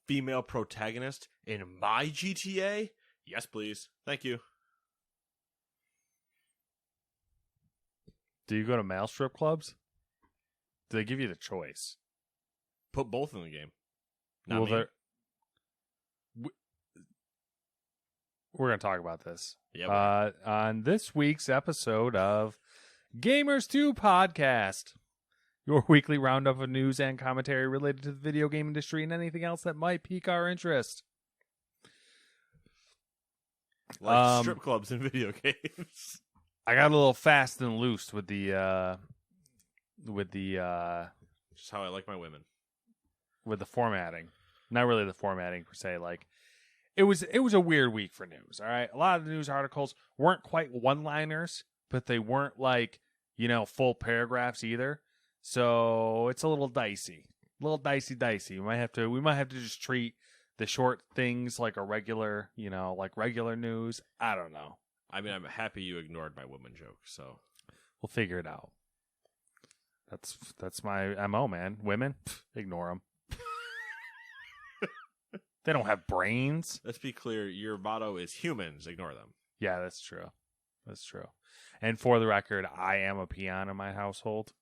female protagonist in my GTA? Yes, please. Thank you. Do you go to male strip clubs? Do they give you the choice? Put both in the game. Not Well, me. we're going to talk about this Yeah, on this week's episode of Gamers 2 Podcast, your weekly roundup of news and commentary related to the video game industry and anything else that might pique our interest. like strip clubs in video games. I got a little fast and loose with the Just how I like my women. with the formatting. Not really the formatting per se. Like it was a weird week for news. All right, a lot of the news articles weren't quite one-liners, but they weren't like full paragraphs either. So it's a little dicey, dicey. We might have to just treat the short things like a regular, like regular news. I don't know. I mean, I'm happy you ignored my woman joke, so We'll figure it out. That's my MO, man. Women, ignore them. They don't have brains. let's be clear. Your motto is humans, ignore them. Yeah, that's true. That's true. And for the record, I am a peon in my household.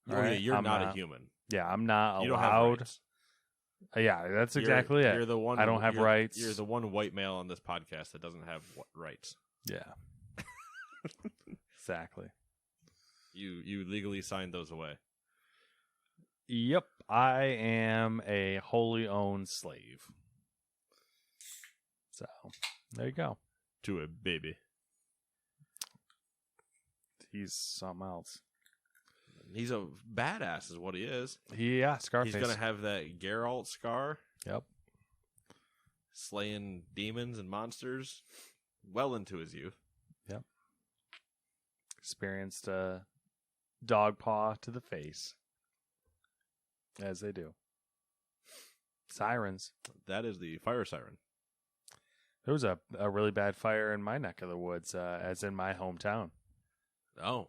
Oh, All yeah, right? you're I'm not a human. Yeah, I'm not You don't have allowed. rights. Yeah, that's exactly it. You're the one. I don't have you're- rights. You're the one white male on this podcast that doesn't have rights. Yeah. Exactly. You legally signed those away. Yep, I am a wholly owned slave. So, there you go. To a baby. He's something else. He's a badass, is what he is. Yeah, Scarface. He's gonna have that Geralt scar. Yep. Slaying demons and monsters well into his youth. Yep. Experienced a dog paw to the face. As they do. Sirens. That is the fire siren. There was a really bad fire in my neck of the woods, as in my hometown. Oh.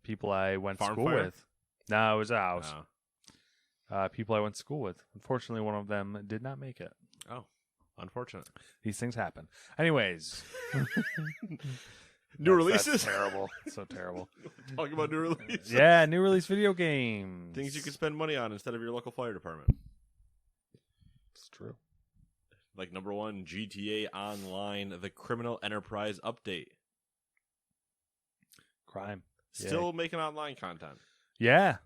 People I went to Farm school fire? with. No, it was a house. Oh. People I went to school with. Unfortunately, one of them did not make it. Oh. Unfortunate. These things happen. Anyways. New That's releases? terrible. So terrible. Talking about new releases. Yeah, new release video games. Things you can spend money on instead of your local fire department. It's true. Like number 1, GTA Online, the Criminal Enterprise update. Crime. Still making online content. Yeah.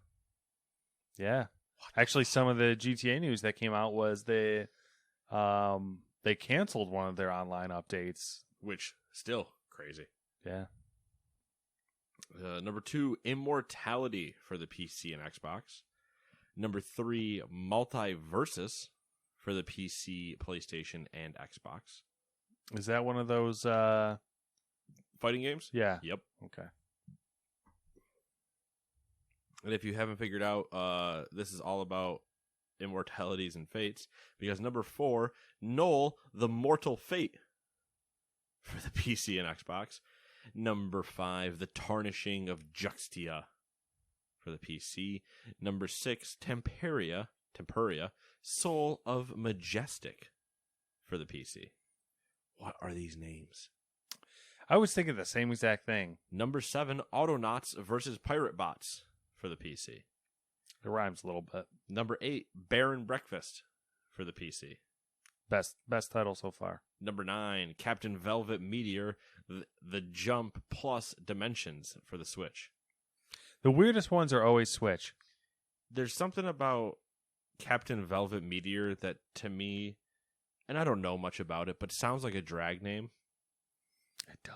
Yeah. Actually, some of the GTA news that came out was they canceled one of their online updates. Which, still crazy. Yeah. Number 2, Immortality for the PC and Xbox. Number 3, Multiversus for the PC, PlayStation, and Xbox. Is that one of those Fighting games? Yeah. Yep. Okay. And if you haven't figured out, this is all about immortalities and fates, because number 4, Null, the Mortal Fate for the PC and Xbox. Number 5, The Tarnishing of Juxtia for the PC. Number 6, Temperia, Soul of Majestic for the PC. What are these names? I was thinking the same exact thing. Number 7, Autonauts versus Pirate Bots for the PC. It rhymes a little bit. Number 8, Baron Breakfast for the PC. Best title so far. Number 9, Captain Velvet Meteor, the Jump Plus Dimensions for the Switch. The weirdest ones are always Switch. There's something about Captain Velvet Meteor that, to me, and I don't know much about it, but sounds like a drag name. It does.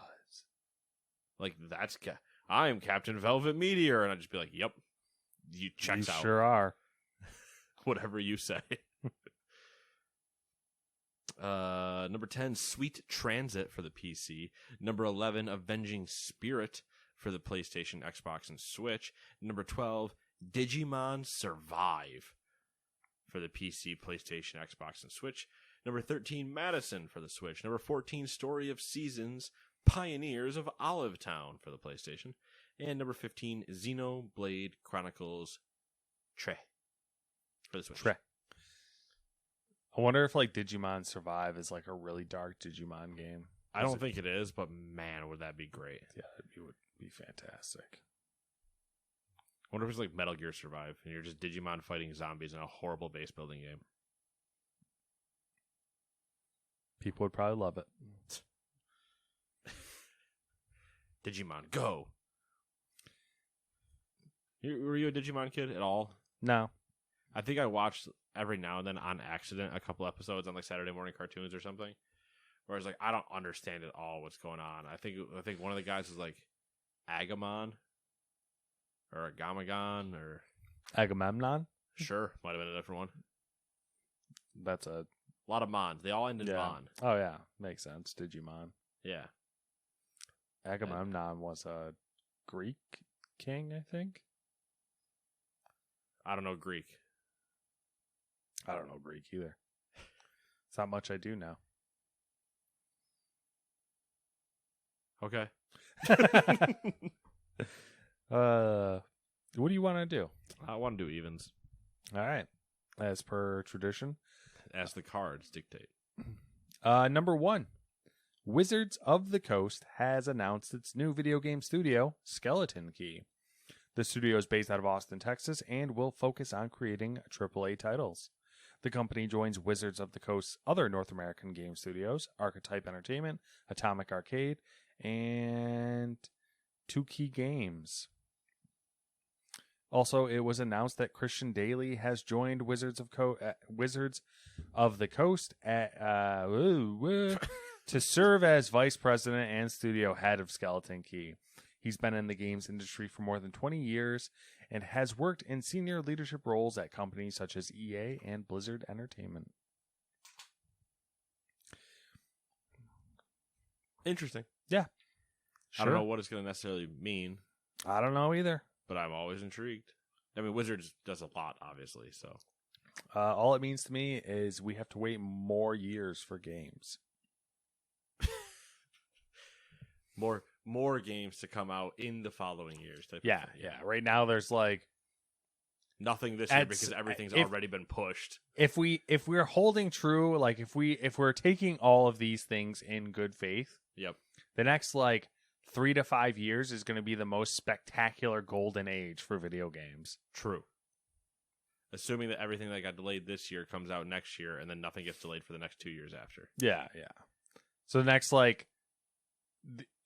Like, I'm Captain Velvet Meteor, and I'd just be like, yep, you checks You out. sure are. Whatever you say. Number 10, Sweet Transit for the PC. Number 11, Avenging Spirit for the PlayStation, Xbox, and Switch. Number 12, Digimon Survive for the PC, PlayStation, Xbox, and Switch. Number 13, Madison for the Switch. Number 14, Story of Seasons, Pioneers of Olive Town for the PlayStation. And number 15, Xenoblade Chronicles Tre for the Switch. Tre. I wonder if like Digimon Survive is like a really dark Digimon game. I don't think it is, but man, would that be great. Yeah, it would be fantastic. I wonder if it's like Metal Gear Survive, and you're just Digimon fighting zombies in a horrible base building game. People would probably love it. Digimon, go! Were you a Digimon kid at all? No. I think I watched every now and then on accident a couple episodes on like Saturday morning cartoons or something. Where I was like, I don't understand at all what's going on. I think one of the guys was like Agamon or Agamagon or Agamemnon? sure, might have been a different one. That's a lot of Mons. They all end in yeah. Mon. Oh yeah, makes sense. Digimon. Yeah. Agamemnon was a Greek king, I think. I don't know Greek. I don't know Greek either. It's not much I do know. Okay. What do you want to do? I want to do evens. All right. As per tradition. As the cards dictate. Number 1. Wizards of the Coast has announced its new video game studio, Skeleton Key. The studio is based out of Austin, Texas, and will focus on creating AAA titles. The company joins Wizards of the Coast's other North American game studios, Archetype Entertainment, Atomic Arcade, and 2Key Games. Also, it was announced that Christian Daly has joined Wizards of the Coast to serve as vice president and studio head of Skeleton Key. He's been in the games industry for more than 20 years and has worked in senior leadership roles at companies such as EA and Blizzard Entertainment. Interesting. Yeah. Sure. I don't know what it's going to necessarily mean. I don't know either. But I'm always intrigued. I mean, Wizards does a lot, obviously, so. All it means to me is we have to wait more years for games. More games to come out in the following years. Yeah. Right now there's like nothing this year because everything's already been pushed. If we're holding true, like if we're taking all of these things in good faith, yep. The next like 3 to 5 years is going to be the most spectacular golden age for video games. True. Assuming that everything that got delayed this year comes out next year, and then nothing gets delayed for the next 2 years after. Yeah. So the next like,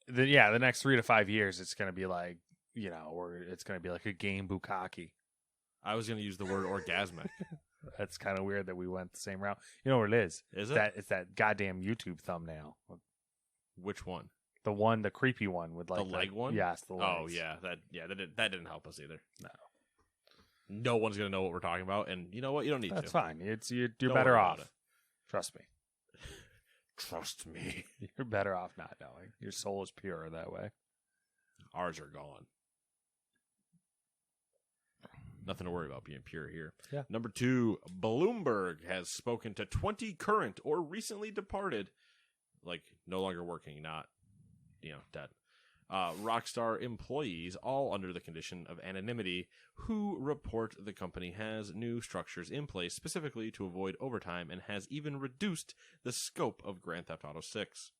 the next 3 to 5 years, it's going to be like, or it's going to be like a game bukkake. I was going to use the word orgasmic. That's kind of weird that we went the same route. You know what it is? Is it? It's that goddamn YouTube thumbnail. Which one? The creepy one with like the leg one. Yes, the legs. Oh yeah, that didn't help us either. No, no one's gonna know what we're talking about, and you know what? You don't need to. That's fine. You're Don't better worry off. about it. Trust me. Trust me. You're better off not knowing. Your soul is purer that way. Ours are gone. Nothing to worry about being pure here. Yeah. Number 2, Bloomberg has spoken to 20 current or recently departed, like no longer working, not dead, Rockstar employees, all under the condition of anonymity, who report the company has new structures in place specifically to avoid overtime and has even reduced the scope of Grand Theft Auto 6.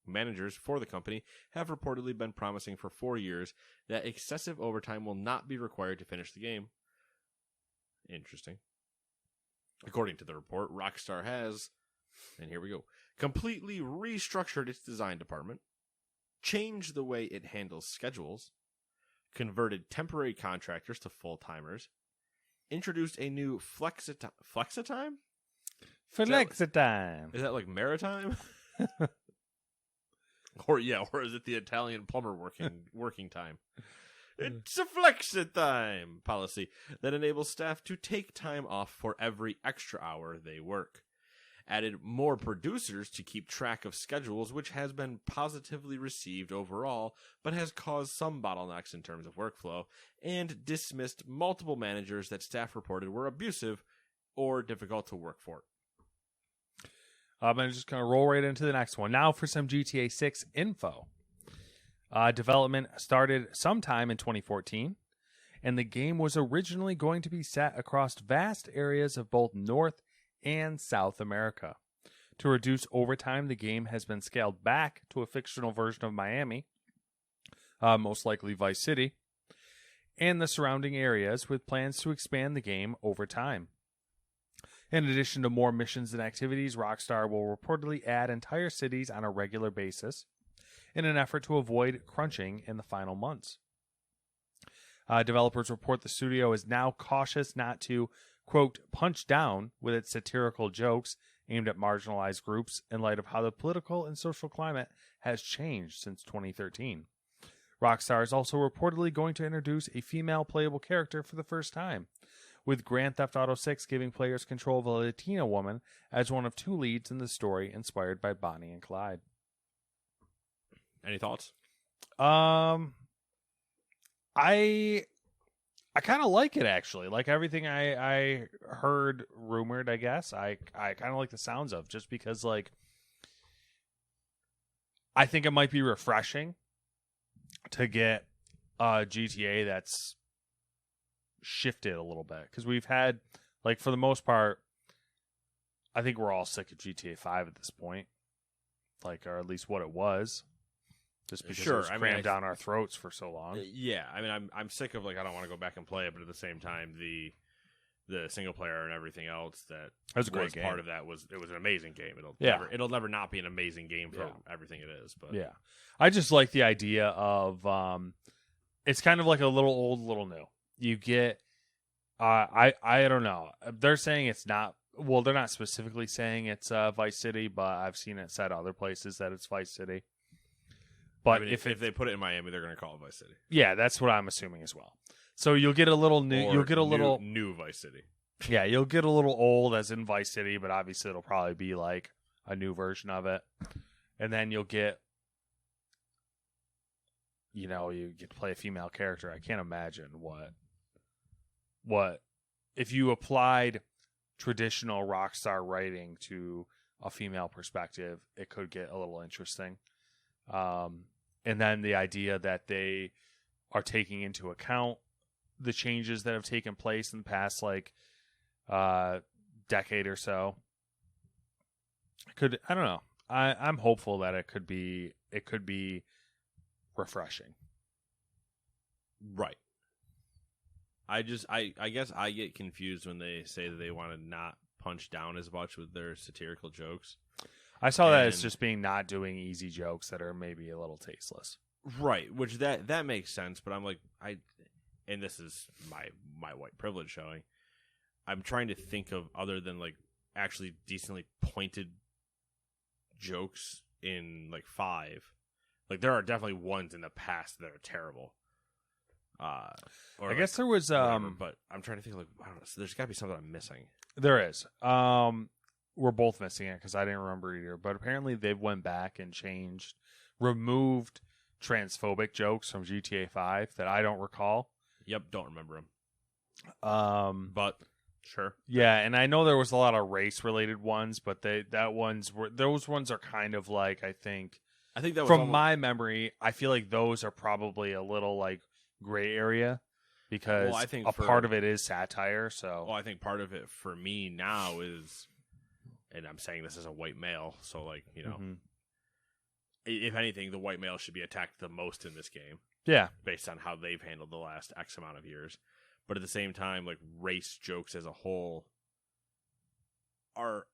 Managers for the company have reportedly been promising for 4 years that excessive overtime will not be required to finish the game. Interesting. According to the report, Rockstar has, and here we go, completely restructured its design department, changed the way it handles schedules, converted temporary contractors to full-timers, introduced a new Flexitime? Flexitime? Is that like maritime? Or is it the Italian plumber working time? It's a Flexitime policy that enables staff to take time off for every extra hour they work. Added more producers to keep track of schedules, which has been positively received overall, but has caused some bottlenecks in terms of workflow, and dismissed multiple managers that staff reported were abusive or difficult to work for. I'm just going to roll right into the next one. Now for some GTA 6 info. Development started sometime in 2014, and the game was originally going to be set across vast areas of both North and South America. To reduce overtime, the game has been scaled back to a fictional version of Miami, most likely Vice City, and the surrounding areas, with plans to expand the game over time. In addition to more missions and activities, Rockstar will reportedly add entire cities on a regular basis in an effort to avoid crunching in the final months. Developers report the studio is now cautious not to, quote, punch down with its satirical jokes aimed at marginalized groups in light of how the political and social climate has changed since 2013. Rockstar is also reportedly going to introduce a female playable character for the first time, with Grand Theft Auto 6 giving players control of a Latina woman as one of two leads in the story inspired by Bonnie and Clyde. Any thoughts? I kind of like it, actually. Like everything I heard rumored, I guess. I kind of like the sounds of, just because, like, I think it might be refreshing to get a GTA that's shifted a little bit, because we've had, like, for the most part, I think we're all sick of GTA 5 at this point, like, or at least what it was, just because it was crammed down our throats for so long. Yeah, I mean, I'm sick of, like, I don't want to go back and play it, but at the same time, the single player and everything else that was a great game. Part of that was an amazing game. It'll never not be an amazing game for everything it is. But yeah, I just like the idea of it's kind of like a little old, little new. You get I don't know. They're saying it's not. Well, they're not specifically saying it's Vice City, but I've seen it said other places that it's Vice City. But I mean, if they put it in Miami, they're going to call it Vice City. Yeah, that's what I'm assuming as well. So you'll get a little new. Or you'll get a little new Vice City. Yeah, you'll get a little old as in Vice City, but obviously it'll probably be like a new version of it. And then you'll get, you get to play a female character. I can't imagine what if you applied traditional Rockstar writing to a female perspective, it could get a little interesting. And then the idea that they are taking into account the changes that have taken place in the past, like, decade or so. I don't know. I'm hopeful that it could be refreshing. Right. I guess I get confused when they say that they want to not punch down as much with their satirical jokes. I saw that as just being not doing easy jokes that are maybe a little tasteless. Right, which that makes sense, but I'm like, and this is my white privilege showing, I'm trying to think of other than, like, actually decently pointed jokes in, like, 5. Like, there are definitely ones in the past that are terrible. I guess there was whatever, but I'm trying to think, like, I don't know, so there's got to be something I'm missing. There is. We're both missing it because I didn't remember either, but apparently they went back and removed transphobic jokes from GTA 5 that I don't recall. Yep, don't remember them. But sure. Yeah, and I know there was a lot of race-related ones, but those ones are kind of like, I think that was from my memory, I feel like those are probably a little, like, gray area, because I think part of it is satire. So, I think part of it for me now is, and I'm saying this as a white male, so, like, if anything, the white male should be attacked the most in this game. Yeah. Based on how they've handled the last X amount of years. But at the same time, like, race jokes as a whole are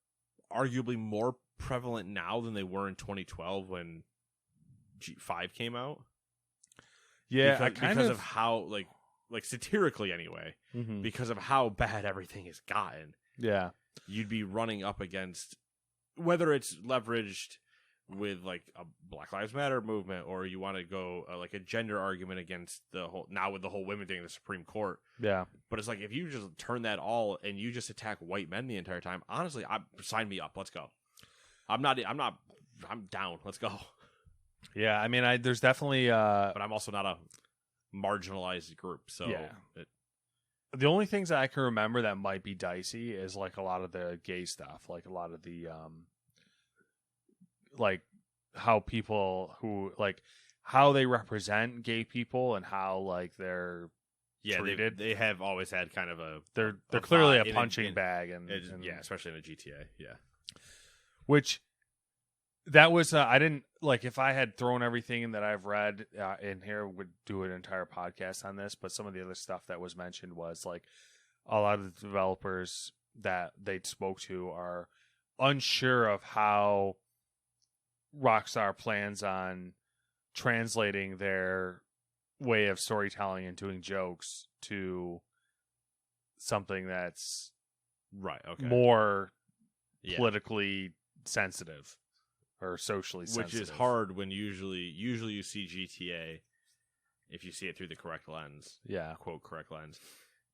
arguably more prevalent now than they were in 2012 when G5 came out. Yeah, because of how, like satirically anyway, because of how bad everything has gotten. Yeah. You'd be running up against, whether it's leveraged with, like, a Black Lives Matter movement, or you want to go like a gender argument against with the whole women thing in the Supreme Court. Yeah. But it's like, if you just turn that all and you just attack white men the entire time, honestly, sign me up. Let's go. I'm down. Let's go. Yeah, I mean, there's definitely but I'm also not a marginalized group, so yeah. The only things that I can remember that might be dicey is, like, a lot of the gay stuff, like a lot of the like how people who, like, how they represent gay people and how, like, they're Yeah, treated. they have always had kind of a They're a clearly vibe a punching bag, and yeah, especially in a GTA. Yeah, which that was I didn't like if I had thrown everything that I've read in here, would do an entire podcast on this. But some of the other stuff that was mentioned was like a lot of the developers that they spoke to are unsure of how Rockstar plans on translating their way of storytelling and doing jokes to something that's right. Okay, more yeah. politically sensitive or socially sensitive. Which is hard when usually you see GTA, if you see it through the correct lens, Yeah. quote correct lens,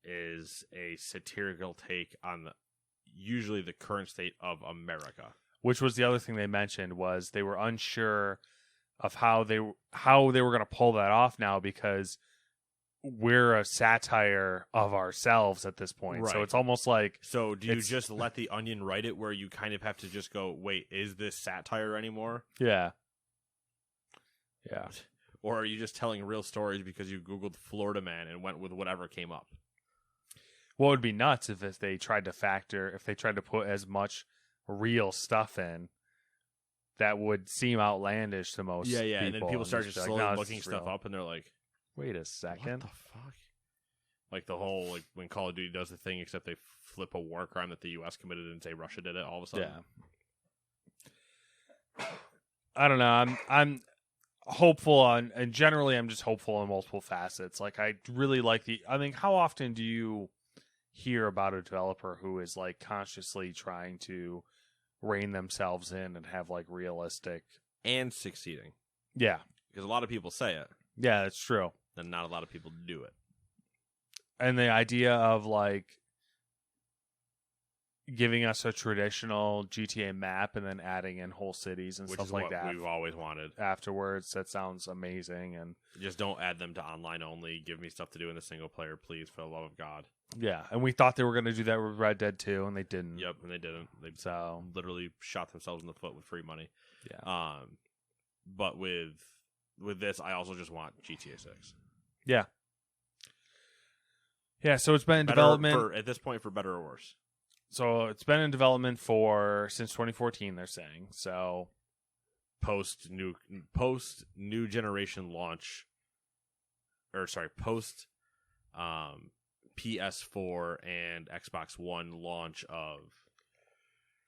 is a satirical take on usually the current state of America. Which was the other thing they mentioned was they were unsure of how they were going to pull that off now because we're a satire of ourselves at this point. So Right. it's almost like So do you just let the Onion write it where you kind of have to just go, wait, is this satire anymore? yeah. Yeah. Or are you just telling real stories because you Googled Florida Man and went with whatever came up? What would be nuts if they tried to put as much real stuff in that would seem outlandish to most people. And then people start just be like, slowly "No, this looking is stuff real." up and they're like, Wait a what second. the fuck? Like the whole, like when Call of Duty does the thing, except they flip a war crime that the U.S. committed and say Russia did it all of a sudden. Yeah. I don't know. I'm hopeful on, and generally I'm just hopeful on multiple facets. Like I really like how often do you hear about a developer who is like consciously trying to rein themselves in and have like realistic And succeeding. Yeah. Because a lot of people say it, Yeah, that's true. and not a lot of people do it. And the idea of like giving us a traditional GTA map and then adding in whole cities and Which stuff is like what that we've always wanted. afterwards, that sounds amazing. And Just don't add them to online only. Give me stuff to do in the single player, please, for the love of God. yeah, and we thought they were going to do that with Red Dead 2, and they didn't. Yep, and they didn't. They So literally shot themselves in the foot with free money. yeah, But with this, I also just want GTA 6. yeah. So it's been in Better development. at this point, for better or worse. So it's been in development since 2014. They're saying so. Post new generation launch, or sorry, post PS4 and Xbox One launch of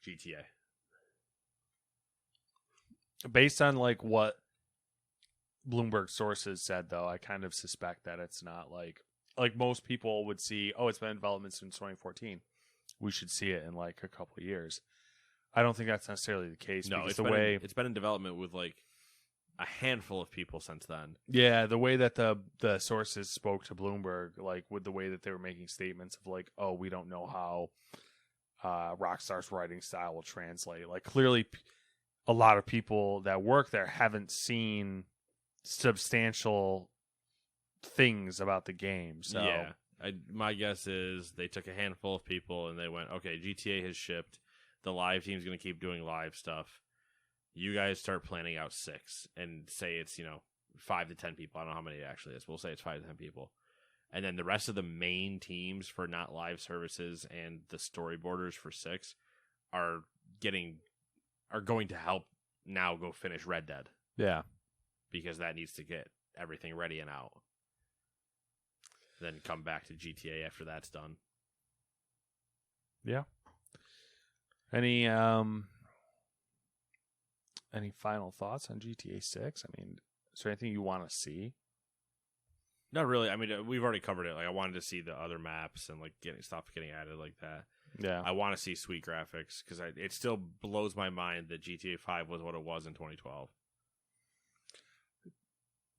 GTA. Based on like what Bloomberg sources said, though, I kind of suspect that it's not like most people would see. Oh, it's been in development since 2014. We should see it in like a couple of years. I don't think that's necessarily the case. No, because it's been in development with like a handful of people since then. Yeah, the way that the sources spoke to Bloomberg, like with the way that they were making statements of like, oh, we don't know how Rockstar's writing style will translate. Like clearly, a lot of people that work there haven't seen substantial things about the game. So yeah, my guess is they took a handful of people and they went, okay, GTA has shipped. The live team's going to keep doing live stuff. You guys start planning out 6 and say it's 5 to 10 people. I don't know how many it actually is. We'll say it's 5 to 10 people. And then the rest of the main teams for not live services and the storyboarders for 6 are going to help now go finish Red Dead. Yeah. Because that needs to get everything ready and out. Then come back to GTA after that's done. Yeah. Any final thoughts on GTA 6? I mean, is there anything you want to see? Not really. I mean, we've already covered it. Like, I wanted to see the other maps and like stuff getting added like that. Yeah. I want to see sweet graphics because it still blows my mind that GTA 5 was what it was in 2012.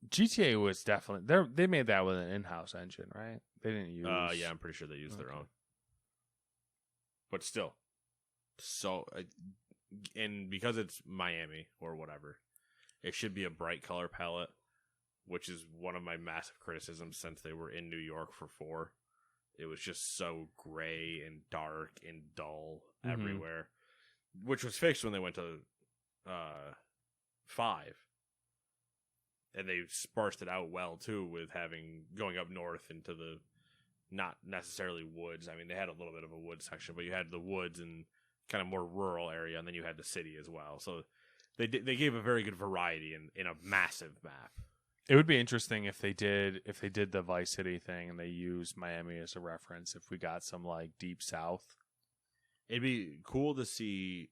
GTA was definitely they made that with an in-house engine, right? They didn't use. Yeah, I'm pretty sure they used their own. But still, so and because it's Miami or whatever, it should be a bright color palette, which is one of my massive criticisms since they were in New York for 4. It was just so gray and dark and dull everywhere, which was fixed when they went to 5. And they sparsed it out well too with going up north into the not necessarily woods. I mean, they had a little bit of a wood section, but you had the woods and kind of more rural area, and then you had the city as well. So they gave a very good variety in a massive map. It would be interesting if they did the Vice City thing and they used Miami as a reference. If we got some like Deep South, It'd be cool to see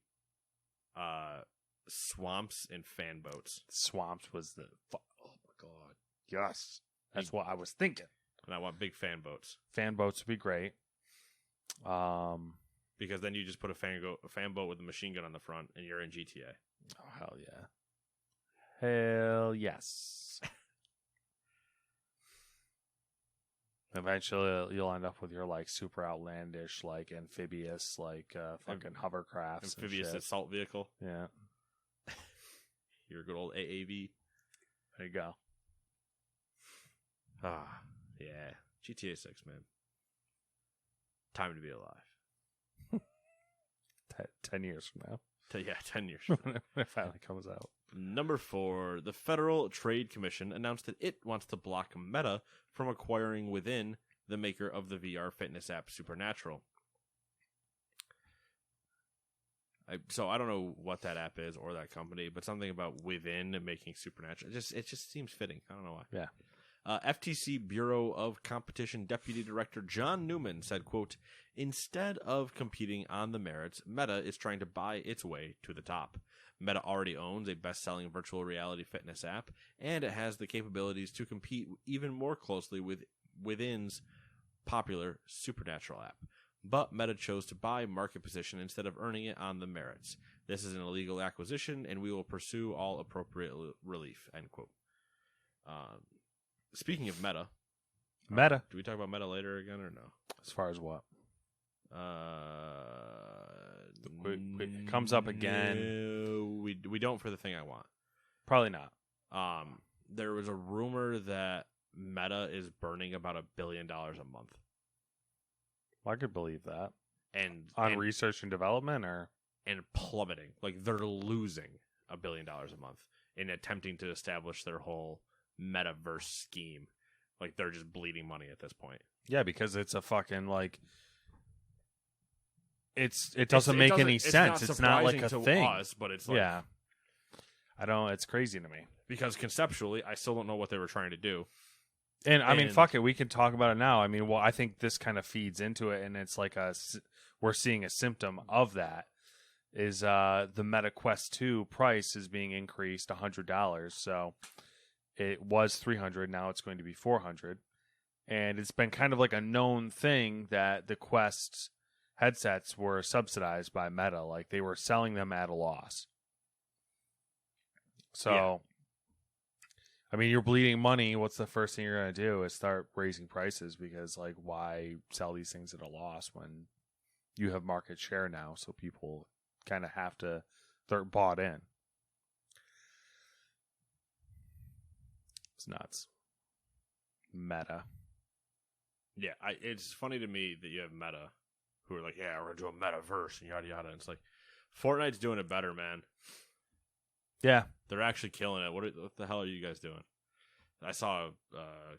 swamps and fan boats. Swamps was the oh my god, yes, that's what I was thinking. And I want big fan boats. Fan boats would be great. Because then you just put a fan boat with a machine gun on the front, and you're in GTA. Oh hell yeah, hell yes. Eventually, you'll end up with your like super outlandish, like amphibious, like fucking hovercrafts, Amphibious and shit. assault vehicle. Yeah, Your good old AAV. there you go. Ah, yeah. GTA 6, man. Time to be alive. 10 years from now, 10 years. when it finally comes out. Number 4, the Federal Trade Commission announced that it wants to block Meta from acquiring Within, the maker of the VR fitness app Supernatural. So I don't know what that app is or that company, but something about Within and making Supernatural. It just seems fitting. I don't know why. Yeah. FTC Bureau of Competition Deputy Director John Newman said, quote, "Instead of competing on the merits, Meta is trying to buy its way to the top. Meta already owns a best-selling virtual reality fitness app, and it has the capabilities to compete even more closely with Within's popular Supernatural app. But Meta chose to buy market position instead of earning it on the merits. This is an illegal acquisition, and we will pursue all appropriate relief," end quote. Speaking of Meta. Meta. Do we talk about Meta later again or no? As far as what? It comes up again. No, we don't for the thing I want. Probably not. There was a rumor that Meta is burning about $1 billion a month. Well, I could believe that. And on research and development, or and plummeting. Like they're losing $1 billion a month in attempting to establish their whole metaverse scheme. Like they're just bleeding money at this point. Yeah, because it's a fucking like it doesn't make any sense. It's not like a thing. Us, but it's like, yeah. It's crazy to me. Because conceptually, I still don't know what they were trying to do. And I mean, fuck it, we can talk about it now. I mean, well, I think this kind of feeds into it, and it's like we're seeing a symptom of that. Is the Meta Quest 2 price is being increased $100, so it was $300, now it's going to be $400, and it's been kind of like a known thing that the Quest headsets were subsidized by Meta, like they were selling them at a loss. So. Yeah. I mean, you're bleeding money. What's the first thing you're going to do is start raising prices because, like, why sell these things at a loss when you have market share now? So people kind of have to, they're bought in. It's nuts. Meta. Yeah, it's funny to me that you have Meta who are like, yeah, we're going to do a metaverse and yada yada. And it's like, Fortnite's doing it better, man. Yeah. They're actually killing it. What the hell are you guys doing? I saw a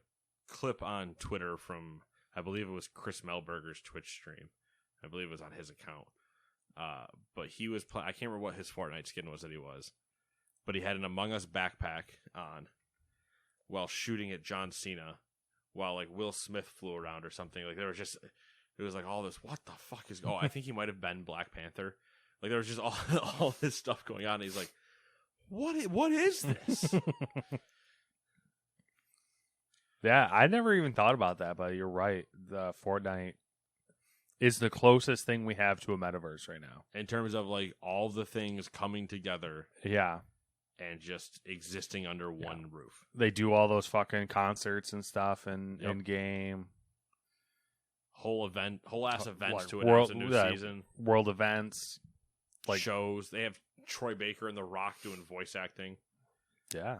clip on Twitter from, I believe it was Chris Melberger's Twitch stream. I believe it was on his account. But he was playing, I can't remember what his Fortnite skin was that he was. But he had an Among Us backpack on while shooting at John Cena while like Will Smith flew around or something. Like there was just, it was like all this, what the fuck is, I think he might have been Black Panther. Like there was just all this stuff going on. And he's like, What is this? Yeah, I never even thought about that, but you're right. The Fortnite is the closest thing we have to a metaverse right now. In terms of like all the things coming together. Yeah. And just existing under one roof. They do all those fucking concerts and stuff in game. Whole ass events to announce a new season. World events. Like shows. They have Troy Baker and The Rock doing voice acting. Yeah.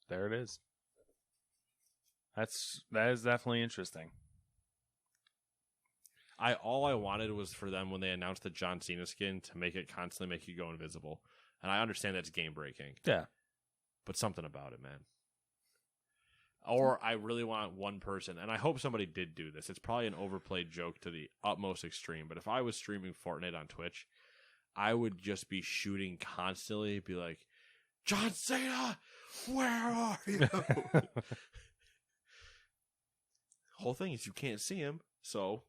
There it is. That is definitely interesting. All I wanted was for them when they announced the John Cena skin to make it constantly make you go invisible. And I understand that's game breaking. Yeah. But something about it, man. Or I really want one person, and I hope somebody did do this. It's probably an overplayed joke to the utmost extreme, but if I was streaming Fortnite on Twitch, I would just be shooting constantly, be like, John Cena, where are you? Whole thing is you can't see him, so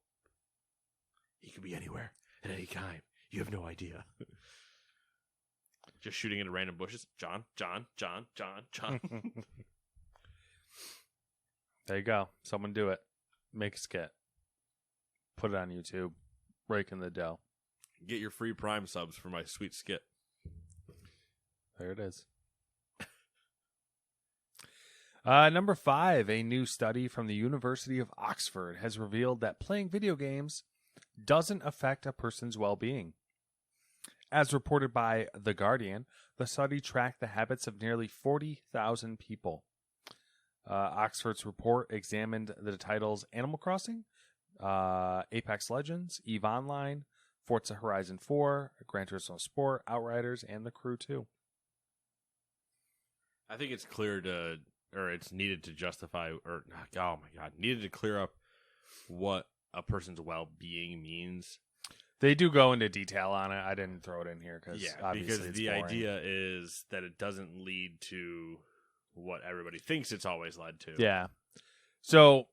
he could be anywhere at any time. You have no idea. Just shooting into random bushes. John. There you go. Someone do it. Make a skit. Put it on YouTube. Rake in the dough. Get your free Prime subs for my sweet skit. There it is. Number 5, a new study from the University of Oxford has revealed that playing video games doesn't affect a person's well-being. As reported by The Guardian, the study tracked the habits of nearly 40,000 people. Oxford's report examined the titles Animal Crossing, Apex Legends, EVE Online, Forza Horizon 4, Gran Turismo Sport, Outriders, and The Crew 2. I think it's it's needed to justify, needed to clear up what a person's well-being means. They do go into detail on it. I didn't throw it in here because the idea is that it doesn't lead to what everybody thinks it's always led to. Yeah. So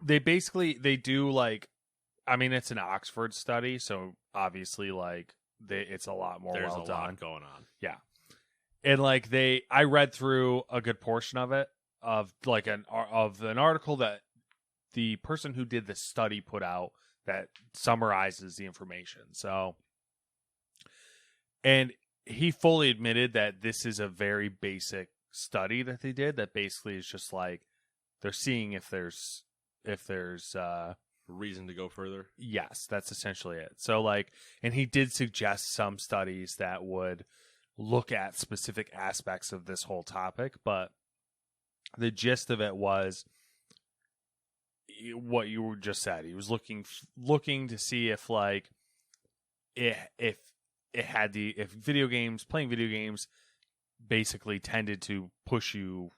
they do it's an Oxford study, so obviously it's a lot more There's well a done. lot going on. Yeah. And I read through a good portion of it of an article that the person who did the study put out that summarizes the information. So, and he fully admitted that this is a very basic study that they did that basically is just they're seeing if there's reason to go further. Yes, that's essentially it. So and he did suggest some studies that would look at specific aspects of this whole topic, but the gist of it was what you just said. He was looking to see if playing video games basically tended to push you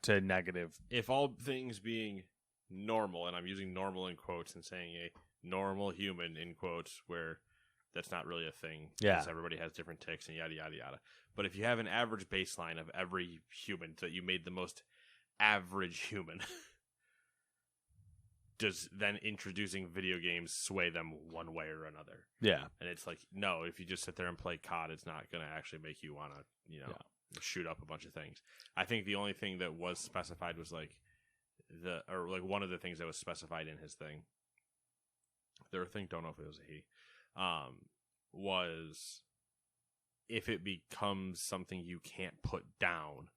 to negative. If all things being normal, and I'm using normal in quotes and saying a normal human in quotes where that's not really a thing because everybody has different ticks and yada yada yada. But if you have an average baseline of every human, that you made the most average human, does then introducing video games sway them one way or another? Yeah. And it's no, if you just sit there and play COD, it's not going to actually make you want to, shoot up a bunch of things. I think the only thing that was specified was one of the things that was specified in his thing. Their thing, don't know if it was a he, was if it becomes something you can't put down.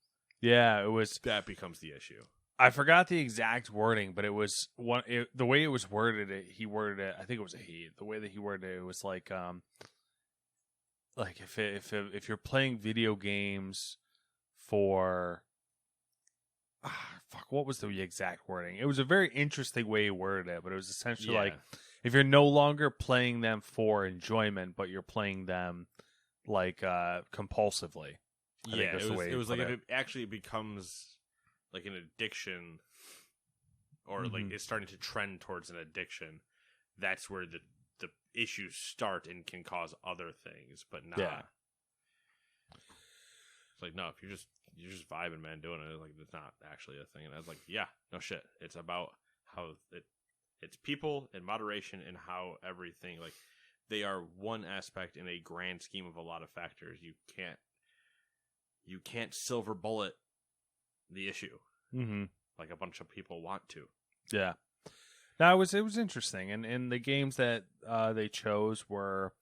Yeah, it was. That becomes the issue. I forgot the exact wording, but it was the way it was worded. He worded it. I think it was a he. The way that he worded it was if you're playing video games for what was the exact wording? It was a very interesting way he worded it, but it was essentially if you're no longer playing them for enjoyment, but you're playing them compulsively. It was if it actually becomes an addiction, or it's starting to trend towards an addiction, that's where the issues start and can cause other things, but not. Yeah. It's no, if you're just vibing, man, doing it, it's not actually a thing. And I was no shit. It's about how it's people in moderation and how everything they are one aspect in a grand scheme of a lot of factors. You can't silver bullet the issue like a bunch of people want to. Yeah. Now it was interesting, and the games that they chose were,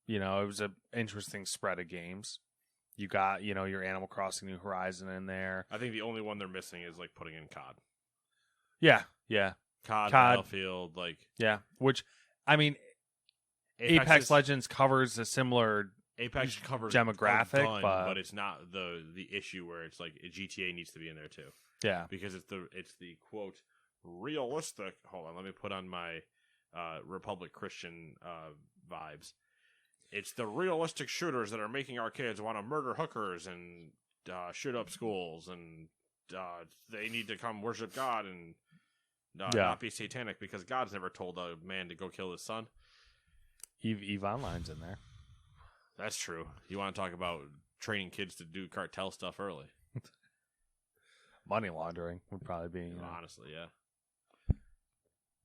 it was an interesting spread of games. You got your Animal Crossing New Horizon in there. I think the only one they're missing is putting in COD. Yeah. COD. Battlefield, which I mean, Apex Legends covers a similar. Apex covers demographic, but it's not the issue where it's GTA needs to be in there too. Yeah, because it's the quote realistic. Hold on, let me put on my Republic Christian vibes. It's the realistic shooters that are making our kids want to murder hookers and shoot up schools and they need to come worship God and Yeah. not be satanic because God's never told a man to go kill his son. Eve Online's in there. That's true. You want to talk about training kids to do cartel stuff early? Money laundering would probably be. Honestly, yeah.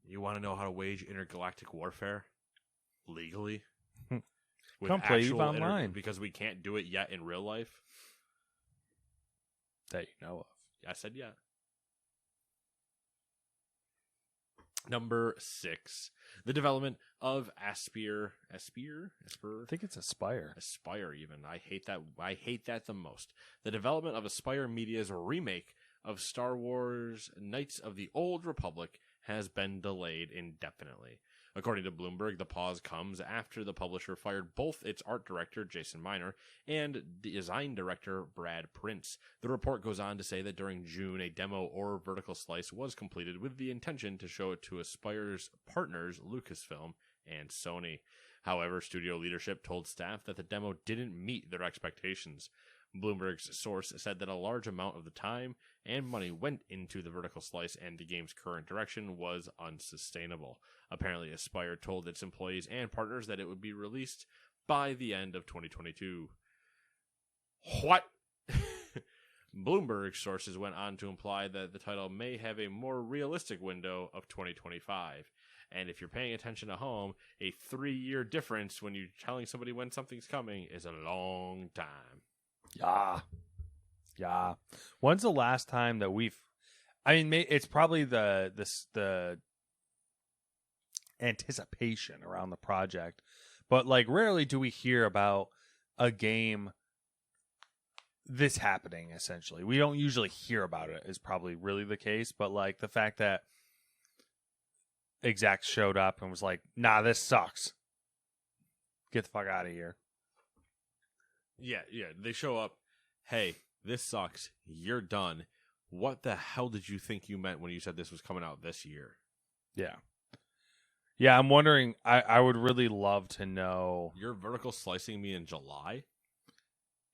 You want to know how to wage intergalactic warfare legally? With Come play actual Eve Online. because we can't do it yet in real life. That you know of. I said yeah. Number 6, the development of Aspire. I think it's Aspire. Aspire, even. I hate that. I hate that the most. The development of Aspire Media's remake of Star Wars Knights of the Old Republic has been delayed indefinitely. According to Bloomberg, the pause comes after the publisher fired both its art director, Jason Miner, and design director, Brad Prince. The report goes on to say that during June, a demo or vertical slice was completed with the intention to show it to Aspire's partners, Lucasfilm and Sony. However, studio leadership told staff that the demo didn't meet their expectations. Bloomberg's source said that a large amount of the time and money went into the vertical slice and the game's current direction was unsustainable. Apparently, Aspire told its employees and partners that it would be released by the end of 2022. What? Bloomberg sources went on to imply that the title may have a more realistic window of 2025. And if you're paying attention at home, a 3-year difference when you're telling somebody when something's coming is a long time. Yeah. When's the last time that it's probably the anticipation around the project, but like rarely do we hear about a game this happening. Essentially, we don't usually hear about it is probably really the case, but like the fact that Exec showed up and was like, nah, this sucks, get the fuck out of here. Yeah, they show up, hey, this sucks, you're done. What the hell did you think you meant when you said this was coming out this year? Yeah, I'm wondering, I would really love to know. You're vertical slicing me in July,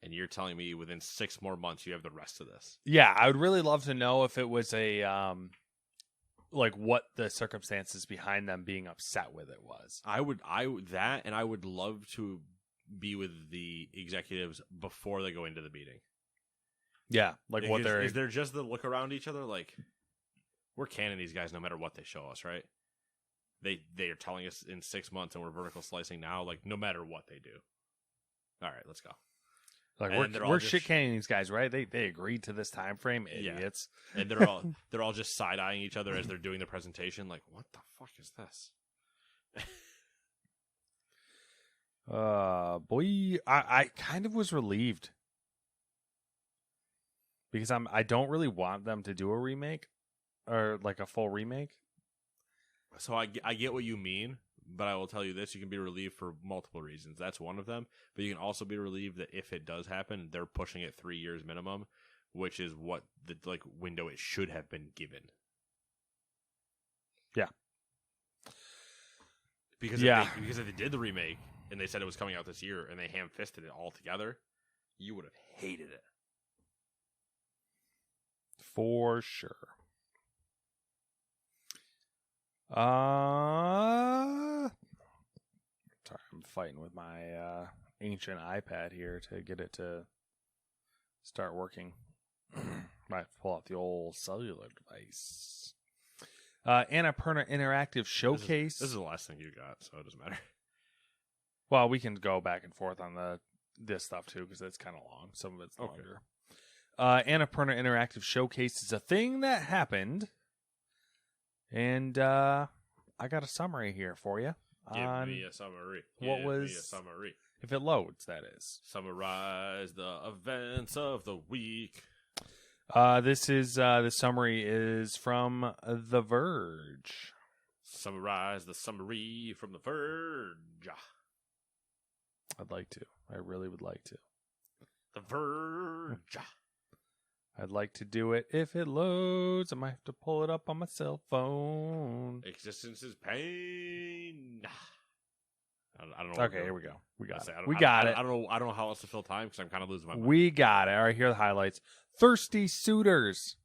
and you're telling me within 6 more months you have the rest of this. Yeah, I would really love to know if it was a, like what the circumstances behind them being upset with it was. I would love to be with the executives before they go into the meeting. Yeah, like what they're... Is there just the look around each other like, we're canning these guys no matter what they show us, right? They are telling us in 6 months and we're vertical slicing now, like no matter what they do. All right, let's go. Like we're shit canning these guys, right? They agreed to this time frame, idiots. Yeah. And they're all just side eyeing each other as they're doing the presentation, like, what the fuck is this? Boy, I kind of was relieved because I don't really want them to do a remake or like a full remake. So I get what you mean, but I will tell you this: you can be relieved for multiple reasons. That's one of them. But you can also be relieved that if it does happen, they're pushing it 3 years minimum, which is what the window it should have been given. Yeah. Because if they did the remake and they said it was coming out this year and they ham-fisted it all together, you would have hated it. For sure. Sorry, I'm fighting with my ancient iPad here to get it to start working. Might pull out the old cellular device. Annapurna Interactive Showcase. This is the last thing you got, so it doesn't matter. Well, we can go back and forth on this stuff too because it's kind of long. Some of it's longer. Annapurna Interactive Showcase is a thing that happened. And I got a summary here for you. Give me a summary. If it loads, that is. Summarize the events of the week. The summary is from The Verge. Summarize the summary from The Verge. I'd like to. I really would like to. The Verge. I'd like to do it if it loads. I might have to pull it up on my cell phone. Existence is pain. I don't know. Okay, here we go. We got it. I don't know how else to fill time because I'm kind of losing my mind. We got it. All right, here are the highlights. Thirsty Suitors.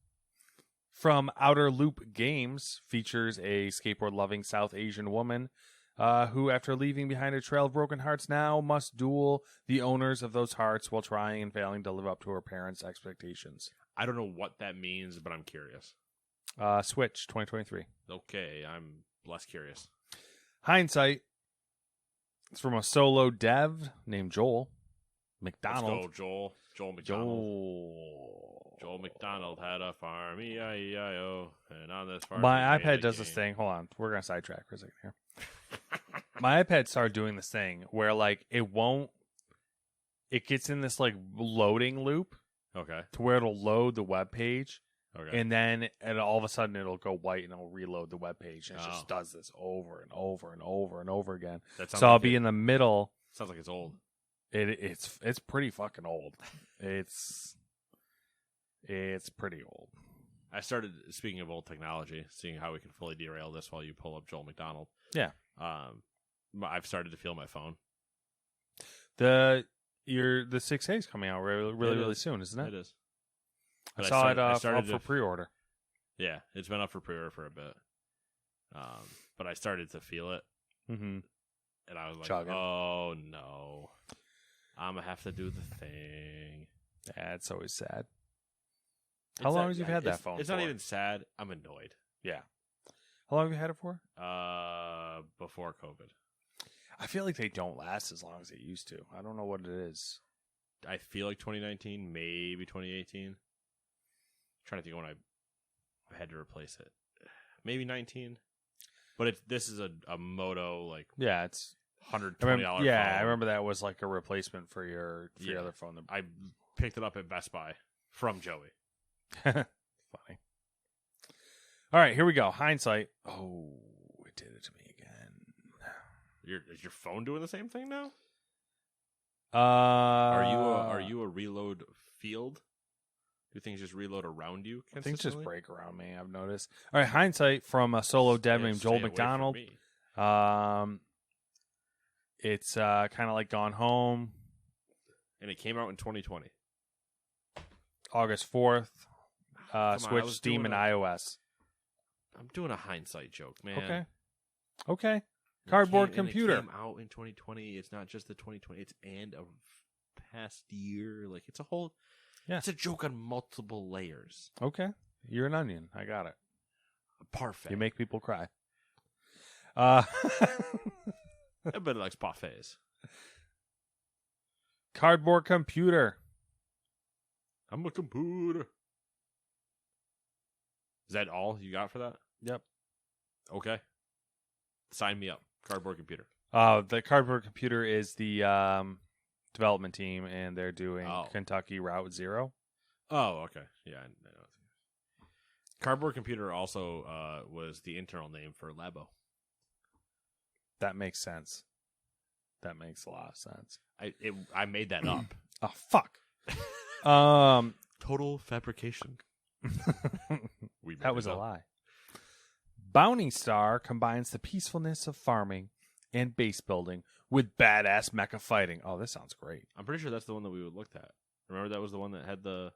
from Outer Loop Games features a skateboard-loving South Asian woman who, after leaving behind a trail of broken hearts, now must duel the owners of those hearts while trying and failing to live up to her parents' expectations. I don't know what that means, but I'm curious. Switch 2023. Okay, I'm less curious. Hindsight. It's from a solo dev named Joel McDonald. Let's go, Joel. Joel McDonald. Joel McDonald had a farm, E-I-E-I-O, and on this farm... My iPad does this thing. Hold on. We're going to sidetrack for a second here. My iPad started doing this thing where, like, it gets in this, like, loading loop Okay. to where it'll load the web page, Okay. and then all of a sudden it'll go white and it'll reload the web page, and it Oh. just does this over and over and over and over again. That So sounds I'll like be in the middle. Sounds like it's old. It's pretty fucking old. It's pretty old. I started, speaking of old technology, seeing how we can fully derail this while you pull up Joel McDonald. Yeah. I've started to feel my phone. The 6A is coming out really soon, isn't it? It is. I But saw it I up started for to- pre-order. Yeah, it's been up for pre-order for a bit. But I started to feel it, Mm-hmm. and I was like, Chugging. oh, no. I'm going to have to do the thing. Yeah, it's always sad. How long have you had that phone It's for? not even sad. I'm annoyed. Yeah. How long have you had it for? Before COVID. I feel like they don't last as long as they used to. I don't know what it is. I feel like 2019, maybe 2018. Trying to think of when I had to replace it. Maybe 19. But this is a Moto, like, Yeah, it's $120 I remember, phone. I remember that was like a replacement for your Yeah. other phone. I picked it up at Best Buy from Joey. Funny. All right, here we go. Hindsight. Oh, it did it to me again. Is your phone doing the same thing now? Are Are you a reload field? Do things just reload around you Things consistently? just break around me, I've noticed. All right, hindsight from a solo dev Yeah, named stay Joel away from McDonald. me. It's kind of like Gone Home, And it came out in 2020. August 4th. Come on, I Switch, was Steam, doing and iOS. I'm doing a hindsight joke, man. Okay. It Cardboard came- and computer. It came out in 2020. It's not just the 2020. It's and a past year. Like, it's a whole... Yeah. It's a joke on multiple layers. Okay. You're an onion. I got it. Parfait. You make people cry. Everybody likes parfaits. Cardboard computer. I'm a computer. Is that all you got for that? Yep. Okay. Sign me up. Cardboard computer. The cardboard computer is the development team, and they're doing Oh. Kentucky Route Zero. Oh, okay. Yeah, I know. Cardboard computer also was the internal name for Labo. That makes sense. That makes a lot of sense. I made that up. Oh fuck. Total fabrication. We made That was it a up. lie. Bounty Star combines the peacefulness of farming and base building with badass mecha fighting. Oh, this sounds great. I'm pretty sure that's the one that we looked at. Remember that was the one that had the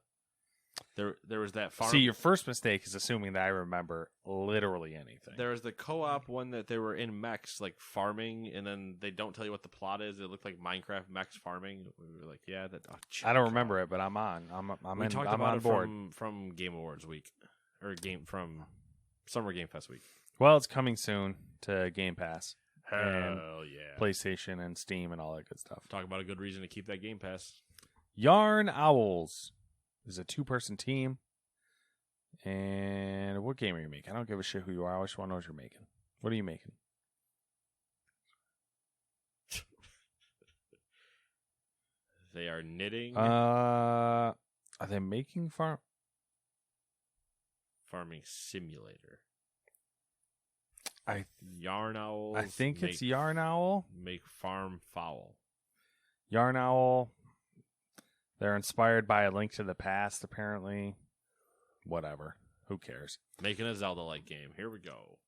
there was that farm. See, your first mistake is assuming that I remember literally anything. There was the co-op one that they were in mechs, like farming, and then they don't tell you what the plot is. It looked like Minecraft mechs farming. We were like, yeah, that. Oh, I don't remember it, but I'm on. We talked I'm about on it board. from Game Awards week, or from Summer Game Fest week. Well, it's coming soon to Game Pass, And Hell yeah! PlayStation and Steam and all that good stuff. Talk about a good reason to keep that Game Pass. Yarn Owls is a 2-person team. And what game are you making? I don't give a shit who you are. I just want to know what you're making. What are you making? They are knitting, Are they making farming simulator. I Yarn Owls. think it's make- Yarn Owl. Make farm foul. Yarn Owl. They're inspired by A Link to the Past, apparently. Whatever. Who cares? Making a Zelda-like game. Here we go.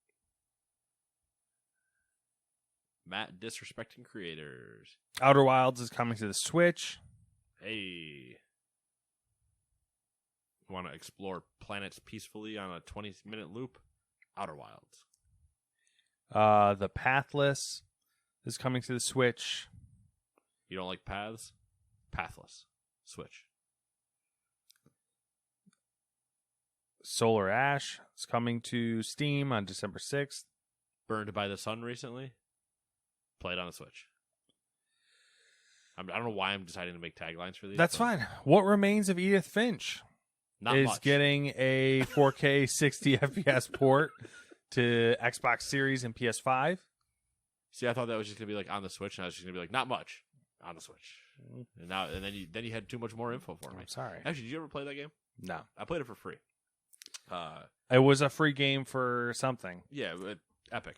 Matt disrespecting creators. Outer Wilds is coming to the Switch. Hey. want to explore planets peacefully on a 20-minute loop, Outer Wilds. The Pathless is coming to the Switch. You don't like paths? Pathless. Switch. Solar Ash is coming to Steam on December 6th. Burned by the Sun recently. Played on the Switch. I don't know why I'm deciding to make taglines for these. That's but fine. What Remains of Edith Finch Not is much. getting a 4K 60 FPS port to Xbox Series and PS5. See, I thought that was just gonna be like on the Switch, and I was just gonna be like, not much on the Switch. And then you had too much more info for me. I'm sorry. Actually, did you ever play that game? No. I played it for free. It was a free game for something. Yeah, Epic.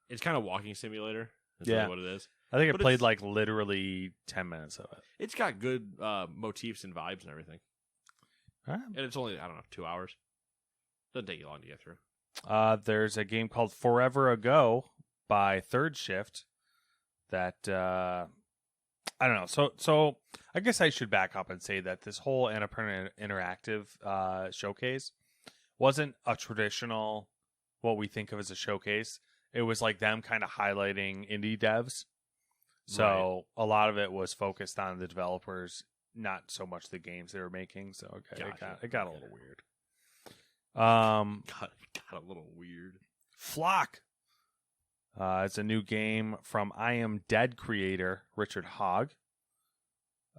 It's kind of walking simulator. That's Yeah. really what it is. I think I But played it's- like literally 10 minutes of it. It's got good motifs and vibes and everything. All right. And it's only, I don't know, 2 hours. Doesn't take you long to get through. There's a game called Forever Ago by Third Shift that I don't know. So I guess I should back up and say that this whole Annapurna Interactive showcase wasn't a traditional what we think of as a showcase. It was like them kind of highlighting indie devs. So a lot of it was focused on the developers, not so much the games they were making. So Gotcha. it got a little weird. Got a little weird. Flock. It's a new game from I Am Dead creator Richard Hogg.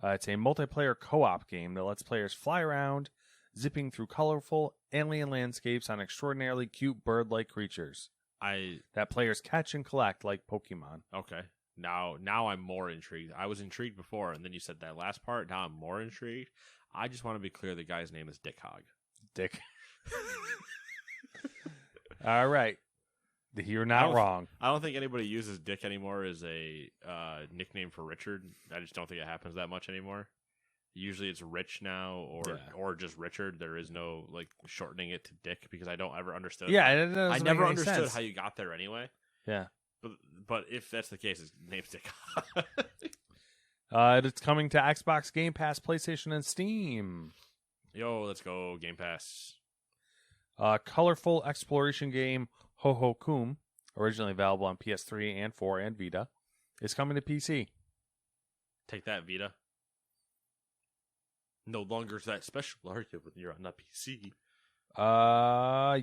It's a multiplayer co-op game that lets players fly around, zipping through colorful alien landscapes on extraordinarily cute bird-like creatures that players catch and collect like Pokemon. Okay. Now I'm more intrigued. I was intrigued before, and then you said that last part. Now I'm more intrigued. I just want to be clear. The guy's name is Dick Hogg. Dick. All right. You're not wrong. I don't think anybody uses Dick anymore as a nickname for Richard. I just don't think it happens that much anymore. Usually it's Rich now, or just Richard. There is no like shortening it to Dick because I don't ever understood. Yeah, I it doesn't never make any understood sense. how you got there anyway. Yeah. But if that's the case, his name's Dick. It's coming to Xbox Game Pass, PlayStation, and Steam. Yo, let's go Game Pass. Colorful exploration game Ho Ho Kum, originally available on PS3 and 4 and Vita, is coming to PC. Take that, Vita. No longer is that special, are you, when you're on the PC?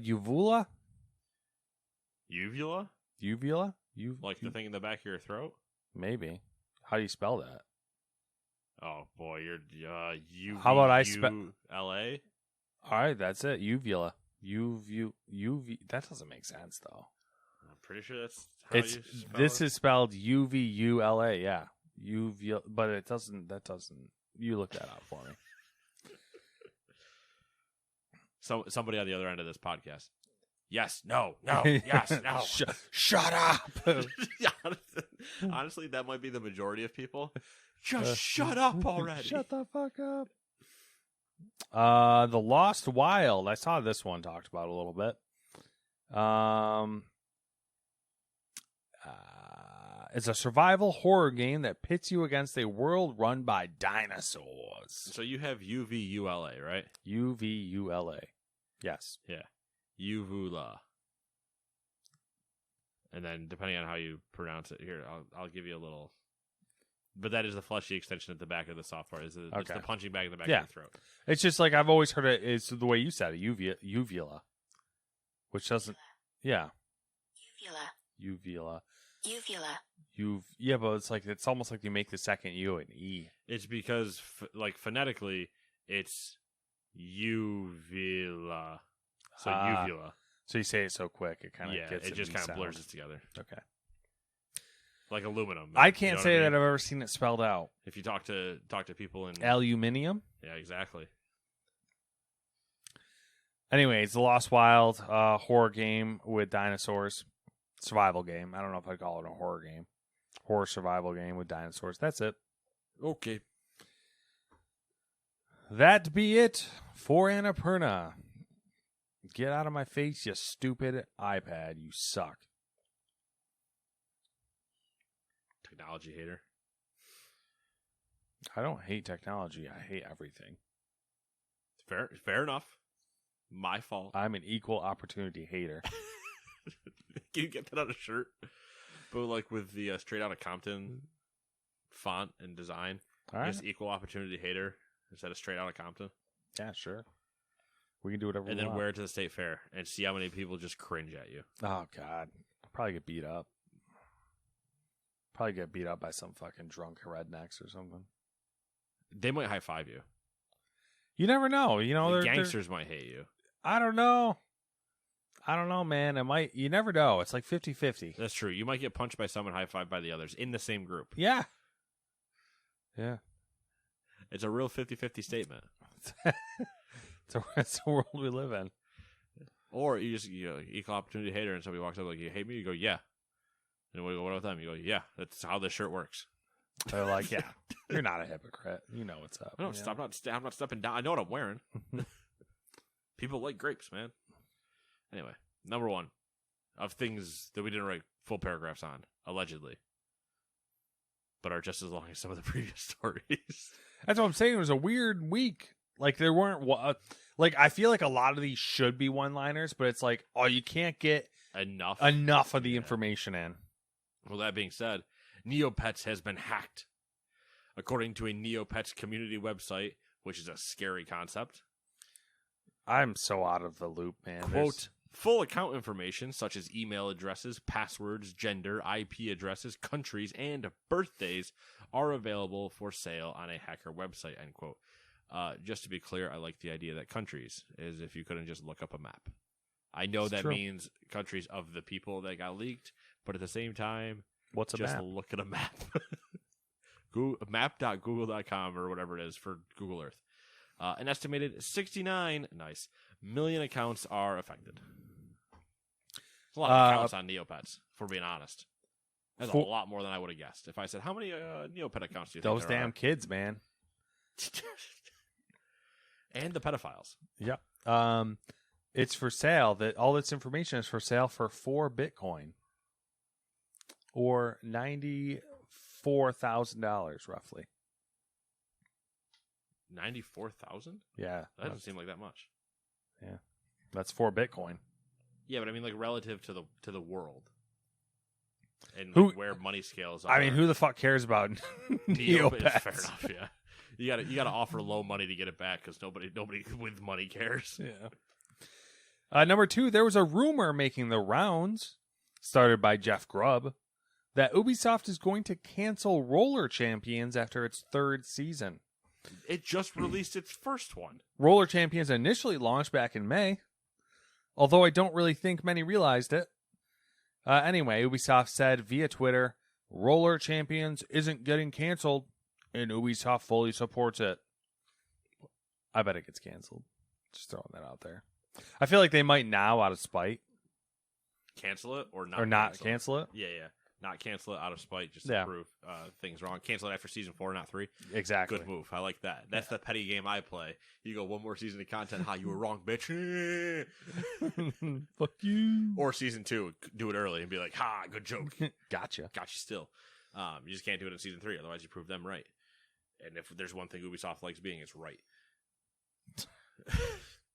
Uvula? Uvula? Uvula? Like the thing in the back of your throat? Maybe. How do you spell that? Oh, boy, you're How about I spell L-A? All right, that's it. Uvula. UV. That doesn't make sense though. I'm pretty sure that's how It's you spell this it. is spelled UVULA. Yeah, UV. But it doesn't. That doesn't. You look that up for me. So somebody on the other end of this podcast. Yes, no, yes, no. Shut up. Honestly, that might be the majority of people. Just shut up already. Shut the fuck up. The Lost Wild. I saw this one talked about a little bit. It's a survival horror game that pits you against a world run by dinosaurs. So you have UVULA, right? UVULA. Yes. Yeah. Uvula. And then depending on how you pronounce it here, I'll give you a little. But that is the fleshy extension at the back of the software. It's the punching bag in the back of your throat. It's just like I've always heard it. It's the way you said it, uvula, which doesn't. Yeah. Uvula. Yeah, but it's almost like you make the second U an E. It's because phonetically, it's uvula. So uvula. So you say it so quick, it kind of gets it just kind of blurs it together. Okay. Like aluminum. I can't You know say what I that mean? I've ever seen it spelled out. If you talk to people in Aluminium. yeah, exactly. Anyways, The Lost Wild, horror game with dinosaurs, survival game. I don't know if I'd call it a horror game. Horror survival game with dinosaurs. That's it. Okay. That be it for Annapurna. Get out of my face, you stupid iPad. You suck. Technology hater. I don't hate technology. I hate everything. Fair enough. My fault. I'm an equal opportunity hater. Can you get that on a shirt? But like with the Straight Outta Compton font and design, All right. just equal opportunity hater instead of Straight Outta Compton. Yeah, sure. We can do whatever And we then want. wear it to the state fair and see how many people just cringe at you. Oh, God. I'll probably get beat up. Probably get beat up by some fucking drunk rednecks or something. They might high five you. You never know. You know, The they're gangsters might hate you. I don't know. I don't know, man. It might. You never know. It's like 50-50. That's true. You might get punched by some and high five by the others in the same group. Yeah. Yeah. It's a real 50-50 statement. It's the world we live in. Or you just equal opportunity hater, and somebody walks up like, "You hate me?" You go, "Yeah." And we go, "What about them?" You go, "Yeah." That's how this shirt works. They're like, yeah, you're not a hypocrite. You know what's up. No, you know? I'm not stepping down. I know what I'm wearing. People like grapes, man. Anyway, number one of things that we didn't write full paragraphs on, allegedly, but are just as long as some of the previous stories. That's what I'm saying. It was a weird week. Like there weren't like I feel like a lot of these should be one-liners, but it's like, oh, you can't get Enough of the information in. Well, that being said, Neopets has been hacked. According to a Neopets community website, which is a scary concept. I'm so out of the loop, man. Quote, full account information such as email addresses, passwords, gender, IP addresses, countries, and birthdays are available for sale on a hacker website, end quote. Just to be clear, I like the idea that countries is if you couldn't just look up a map. I know It's that true. means countries of the people that got leaked, but at the same time, What's a just map? look at a map. Map.google.com or whatever it is for Google Earth. An estimated 69 million accounts are affected. It's a lot of accounts on Neopets, if we're being honest. That's a lot more than I would have guessed. If I said, how many Neopet accounts do you think Those there damn are? kids, man. And the pedophiles. Yep. It's for sale. That all this information is for sale for 4 Bitcoin, or $94,000 roughly. 94,000? Yeah, That doesn't seem like that much. that's 4 Bitcoin. Yeah, but I mean, like relative to the world, and Who- like, where money scales are. I mean, who the fuck cares about Neopets? Fair enough. Yeah, you gotta offer low money to get it back because nobody with money cares. Yeah. Number 2, there was a rumor making the rounds, started by Jeff Grubb, that Ubisoft is going to cancel Roller Champions after its 3rd season. It just released its first one. Roller Champions initially launched back in May, although I don't really think many realized it. Anyway, Ubisoft said via Twitter, Roller Champions isn't getting canceled, and Ubisoft fully supports it. I bet it gets canceled. Just throwing that out there. I feel like they might now out of spite. Cancel it or not? Or not cancel it. Yeah. Not cancel it out of spite, just Yeah. to prove things wrong. Cancel it after season 4, not 3. Exactly. Good move. I like that. That's the petty game I play. You go one more season of content. Ha, you were wrong, bitch. Fuck you. Or season 2, do it early and be like, ha, good joke. Gotcha. Got you still. You just can't do it in season 3, otherwise you prove them right. And if there's one thing Ubisoft likes being, it's right.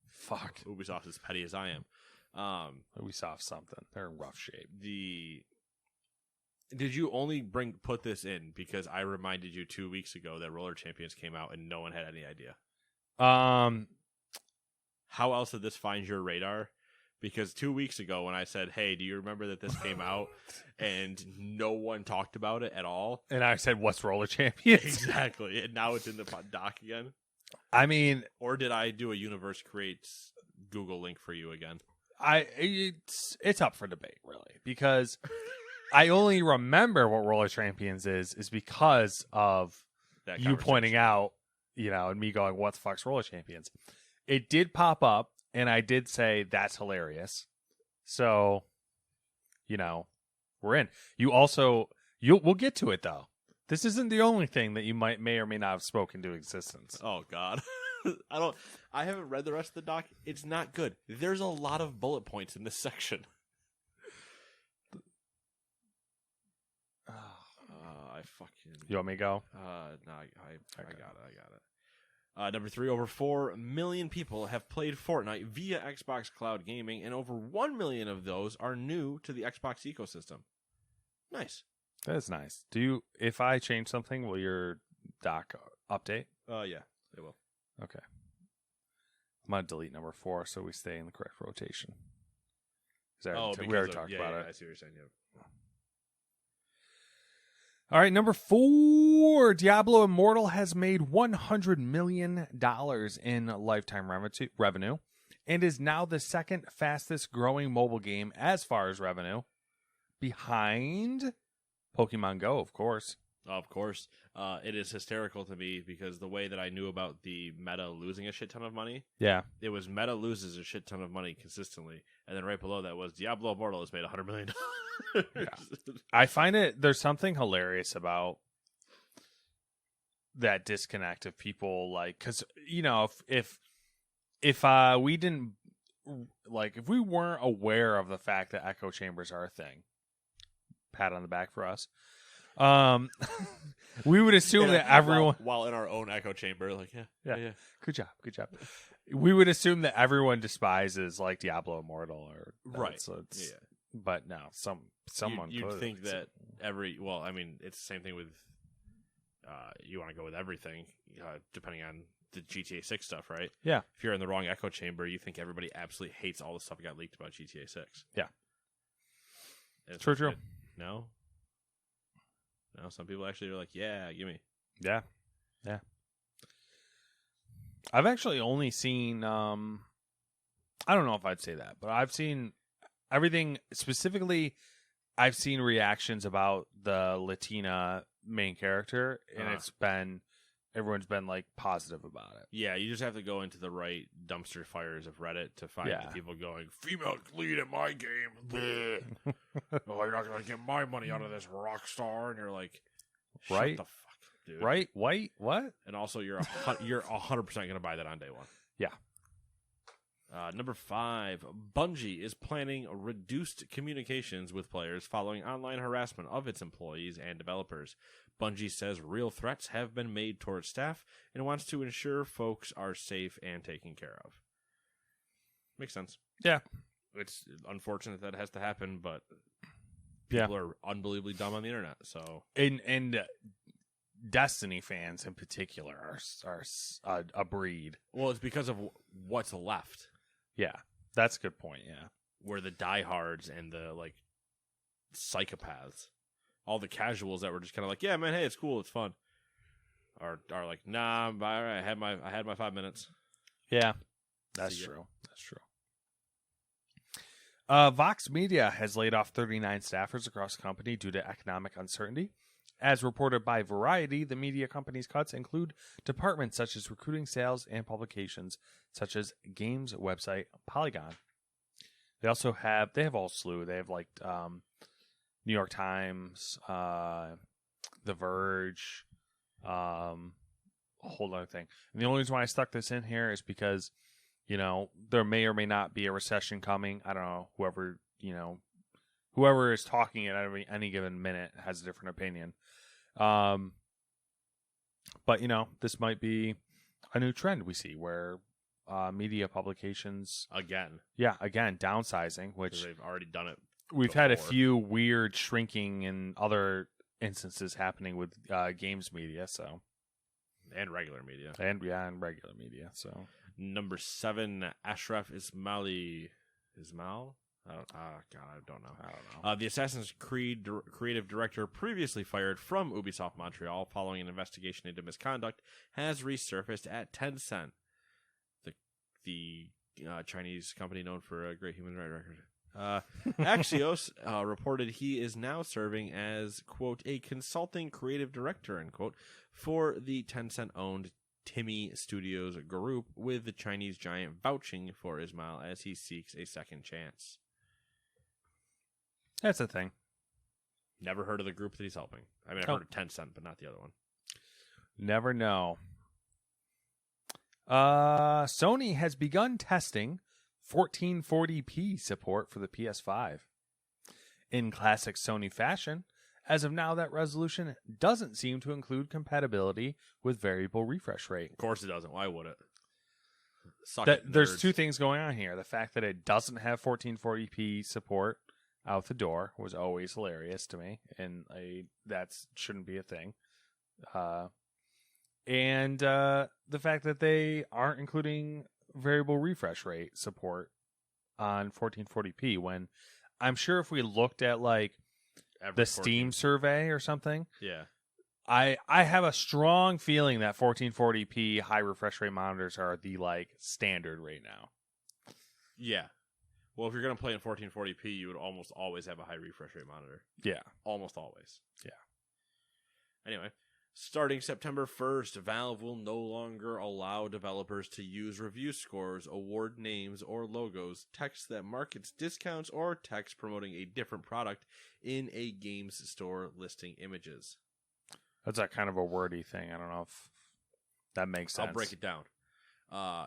Fuck. Ubisoft is petty as I am. Ubisoft something. They're in rough shape. Did you only put this in because I reminded you 2 weeks ago that Roller Champions came out and no one had any idea? How else did this find your radar? Because 2 weeks ago when I said, hey, do you remember that this came out? And no one talked about it at all. And I said, what's Roller Champions? Exactly. And now it's in the doc again. I mean, Or did I do a Universe Creates Google link for you again? it's up for debate, really, because I only remember what Roller Champions is because of That you pointing out, and me going, what the fuck's Roller Champions? It did pop up, and I did say, that's hilarious. So, we're in. We'll get to it, though. This isn't the only thing that you may or may not have spoken to existence. Oh God. I haven't read the rest of the doc. It's not good. There's a lot of bullet points in this section. I fucking. You want me to go? No, I got it. Number 3, over 4 million people have played Fortnite via Xbox Cloud Gaming, and over 1 million of those are new to the Xbox ecosystem. Nice. That is nice. If I change something, will your doc update? Yeah, it will. Okay. I'm going to delete number 4 so we stay in the correct rotation. We already talked about it. I see what you're saying, yeah. All right, number 4, Diablo Immortal has made $100 million in lifetime revenue and is now the second fastest growing mobile game as far as revenue, behind Pokemon Go, of course. Of course. It is hysterical to me because the way that I knew about the Meta losing a shit ton of money, Yeah. it was Meta loses a shit ton of money consistently, and then right below that was Diablo Immortal has made $100 million. I find there's something hilarious about that disconnect of people, like, because, you know, if we didn't, like, if we weren't aware of the fact that echo chambers are a thing, pat on the back for us, we would assume that everyone, while in our own echo chamber, like, yeah. Good job. We would assume that everyone despises, like, Diablo Immortal or right. So it's, but no, someone you'd could. think that it's the same thing with you want to go with everything, depending on the GTA 6 stuff, right? Yeah. If you're in the wrong echo chamber, you think everybody absolutely hates all the stuff that got leaked about GTA 6. Yeah. True. No, some people actually are like, yeah, gimme. Yeah. I've actually only seen, I don't know if I'd say that, but I've seen everything. Specifically, I've seen reactions about the Latina main character, and everyone's been, like, positive about it. Yeah, you just have to go into the right dumpster fires of Reddit to find the people going, female lead in my game. Well, you're not going to get my money out of this rock star. And you're like, shut right? the fuck up, dude. Right? White? What? And also, you're 100% going to buy that on day one. Yeah. Number 5, Bungie is planning reduced communications with players following online harassment of its employees and developers. Bungie says real threats have been made towards staff and wants to ensure folks are safe and taken care of. Makes sense. Yeah. It's unfortunate that has to happen, but Yeah. people are unbelievably dumb on the internet. So And Destiny fans in particular are a breed. well, it's because of what's left. Yeah, that's a good point. Yeah, Where the diehards and the like psychopaths, all the casuals that were just kind of like, yeah, man, hey, it's cool, it's fun, are like, nah, all right, I had my 5 minutes. Yeah, that's true. Vox Media has laid off 39 staffers across the company due to economic uncertainty. As reported by Variety, the media company's cuts include departments such as recruiting, sales, and publications, such as games website Polygon. They also have a whole slew. They have, like, New York Times, The Verge, a whole other thing. And the only reason why I stuck this in here is because, you know, there may or may not be a recession coming. I don't know. Whoever is talking at any given minute has a different opinion. But, you know, this might be a new trend we see where media publications Again, downsizing, which they've already done it. We've had a before. few weird shrinking and other instances happening with games media, so And regular media. and regular media. So Number 7, Ashraf Ismail. I don't know. The Assassin's Creed creative director, previously fired from Ubisoft Montreal following an investigation into misconduct, has resurfaced at Tencent, the Chinese company known for a great human rights record. Axios reported he is now serving as, quote, a consulting creative director, end quote, for the Tencent-owned Timmy Studios group, with the Chinese giant vouching for Ismail as he seeks a second chance. that's the thing. Never heard of the group that he's helping. I mean, I've heard of Tencent, but not the other one. Never know. Sony has begun testing 1440p support for the PS5. In classic Sony fashion, As of now, that resolution doesn't seem to include compatibility with variable refresh rate. Of course it doesn't. Why would it? There's Nerds. two things going on here. The fact that it doesn't have 1440p support out the door was always hilarious to me, and that shouldn't be a thing. And the fact that they aren't including variable refresh rate support on 1440p, when I'm sure if we looked at like Every the Steam survey or something, Yeah. I have a strong feeling that 1440p high refresh rate monitors are the like standard right now. Yeah. Well, if you're going to play in 1440p, you would almost always have a high refresh rate monitor. Yeah. Almost always. Yeah. Anyway, starting September 1st, Valve will no longer allow developers to use review scores, award names, or logos, text that markets discounts, or text promoting a different product in a game's store listing images. That's a kind of a wordy thing. I don't know if that makes sense. I'll break it down.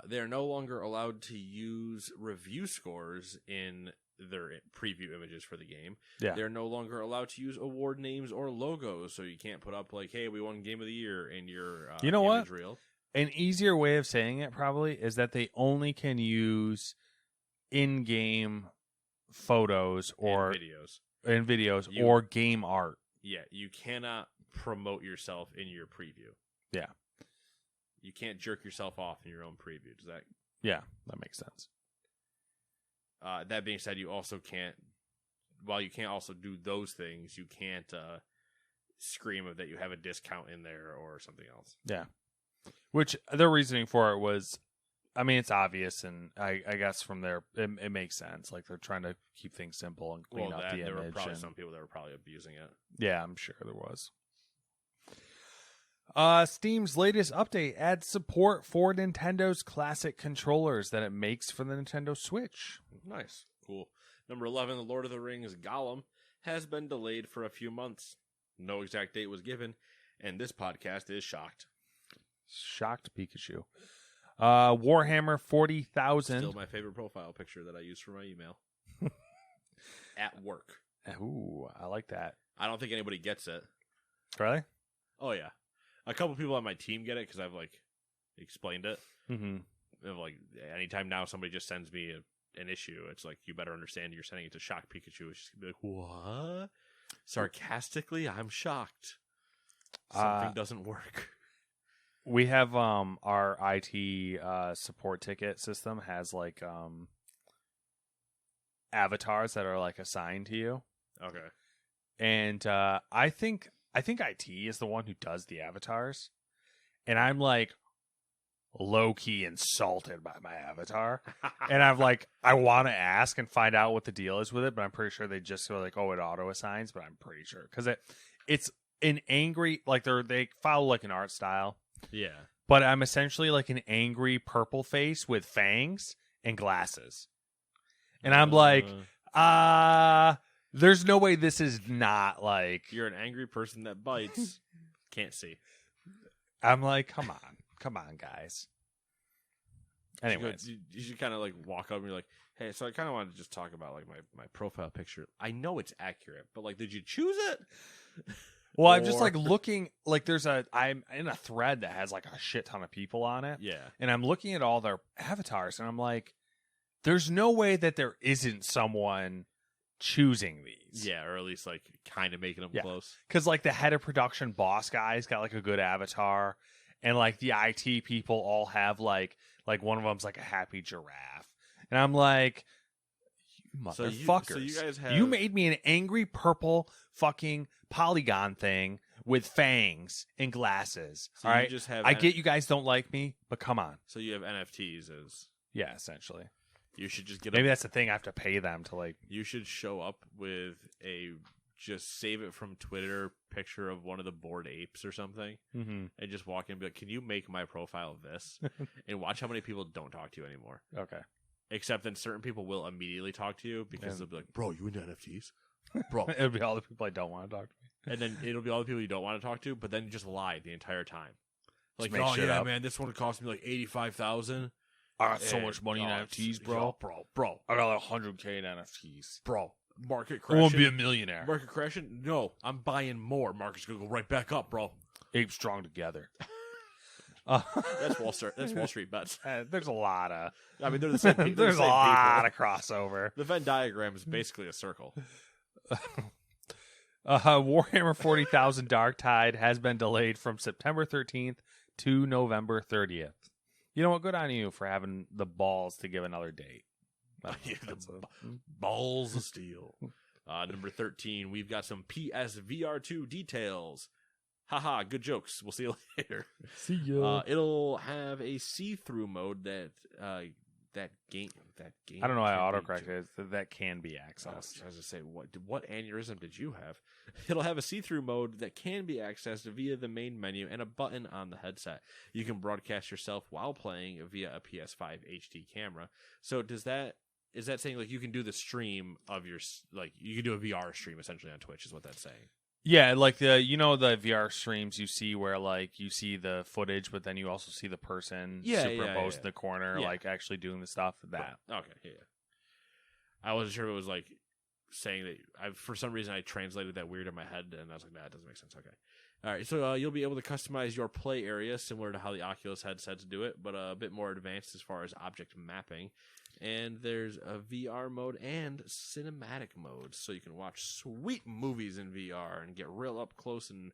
They are no longer allowed to use review scores in their preview images for the game. Yeah. They're no longer allowed to use award names or logos, so you can't put up like, hey, we won Game of the Year in your you know image what? reel. An easier way of saying it probably is that they only can use in-game photos or and videos. videos or game art. Yeah, you cannot promote yourself in your preview. Yeah. You can't jerk yourself off in your own preview. Does that? Yeah, that makes sense. That being said, you also can't. While you can't also do those things, you can't scream that you have a discount in there or something else. Yeah. Which their reasoning for it was, I mean, it's obvious, and I guess from there it makes sense. Like they're trying to keep things simple and clean up the image. There were probably and, some people that were probably abusing it. Yeah, I'm sure there was. Steam's latest update adds support for Nintendo's classic controllers that it makes for the Nintendo Switch. Nice. Cool. Number 11, The Lord of the Rings Gollum has been delayed for a few months. No exact date was given, and this podcast is shocked. Shocked Pikachu. Warhammer 40,000. Still my favorite profile picture that I use for my email. At work. Ooh, I like that. I don't think anybody gets it. Really? Oh, yeah. A couple people on my team get it because I've, like, explained it. Mm-hmm. Like, anytime now somebody just sends me an issue, it's like, you better understand you're sending it to Shock Pikachu. It's just going to be like, what? Sarcastically, I'm shocked. Something doesn't work. We have our IT support ticket system has like avatars that are like assigned to you. Okay. And I think IT is the one who does the avatars. And I'm like low key insulted by my avatar. And I'm like, I want to ask and find out what the deal is with it, but I'm pretty sure they just go like, oh, it auto assigns, but I'm pretty sure because it's an angry, like they follow like an art style. Yeah. But I'm essentially like an angry purple face with fangs and glasses. And I'm like, there's no way this is not like... You're an angry person that bites. Can't see. I'm like, come on, guys. Anyways. You should kind of like walk up and be like, hey, so I kind of wanted to just talk about like my profile picture. I know it's accurate, but like, did you choose it? Well, I'm just like looking, like I'm in a thread that has like a shit ton of people on it. Yeah. And I'm looking at all their avatars and I'm like, there's no way that there isn't someone choosing these. Yeah, or at least like kind of making them close. Because like the head of production boss guy's got like a good avatar. And like the IT people all have like one of them's like a happy giraffe. And I'm like, you motherfuckers. So you guys have... You made me an angry purple fucking polygon thing with fangs and glasses. So all you right. just have I get you guys don't like me, but come on. So you have NFTs as... Yeah, essentially. You should just get maybe that's the thing. I have to pay them to like... You should show up with a... Just save it from Twitter picture of one of the Bored Apes or something. Mm-hmm. And just walk in and be like, can you make my profile this? And watch how many people don't talk to you anymore. Okay. Except then certain people will immediately talk to you because they'll be like, bro, you into NFTs? Bro. It'll be all the people I don't want to talk to. And then it'll be all the people you don't want to talk to, but then you just lie the entire time. Like, make shit up. man, this one cost me like $85,000. I got so much money in NFTs, bro. Bro. I got like 100K in NFTs. Bro. market I crashing. won't be a millionaire. Market crashing? No, I'm buying more. Market's gonna go right back up, bro. Ape strong together. That's Wall Street. That's Wall Street bets. There's a lot of. I mean, they're the same. They're There's the a same lot people. of crossover. The Venn diagram is basically a circle. Warhammer 40,000 Dark Tide has been delayed from September 13th to November 30th. You know what? Good on you for having the balls to give another date. Yeah, balls of steel. Number 13, we've got some PSVR2 details. Haha, good jokes. We'll see you later. See ya. It'll have a see-through mode that game. I don't know why can be autocorrect is. That can be accessed. I was going to say, what aneurysm did you have? It'll have a see-through mode that can be accessed via the main menu and a button on the headset. You can broadcast yourself while playing via a PS5 HD camera. So is that saying like you can do the stream of your, like you can do a VR stream essentially on Twitch is what that's saying? Yeah, like the VR streams you see where like you see the footage, but then you also see the person superimposed in the corner, like actually doing the stuff. That okay, yeah. I wasn't sure if it was like saying that. For some reason I translated that weird in my head, and I was like, nah, it doesn't make sense. Okay, all right. So you'll be able to customize your play area similar to how the Oculus headsets do it, but a bit more advanced as far as object mapping. And there's a VR mode and cinematic mode, so you can watch sweet movies in VR and get real up close. And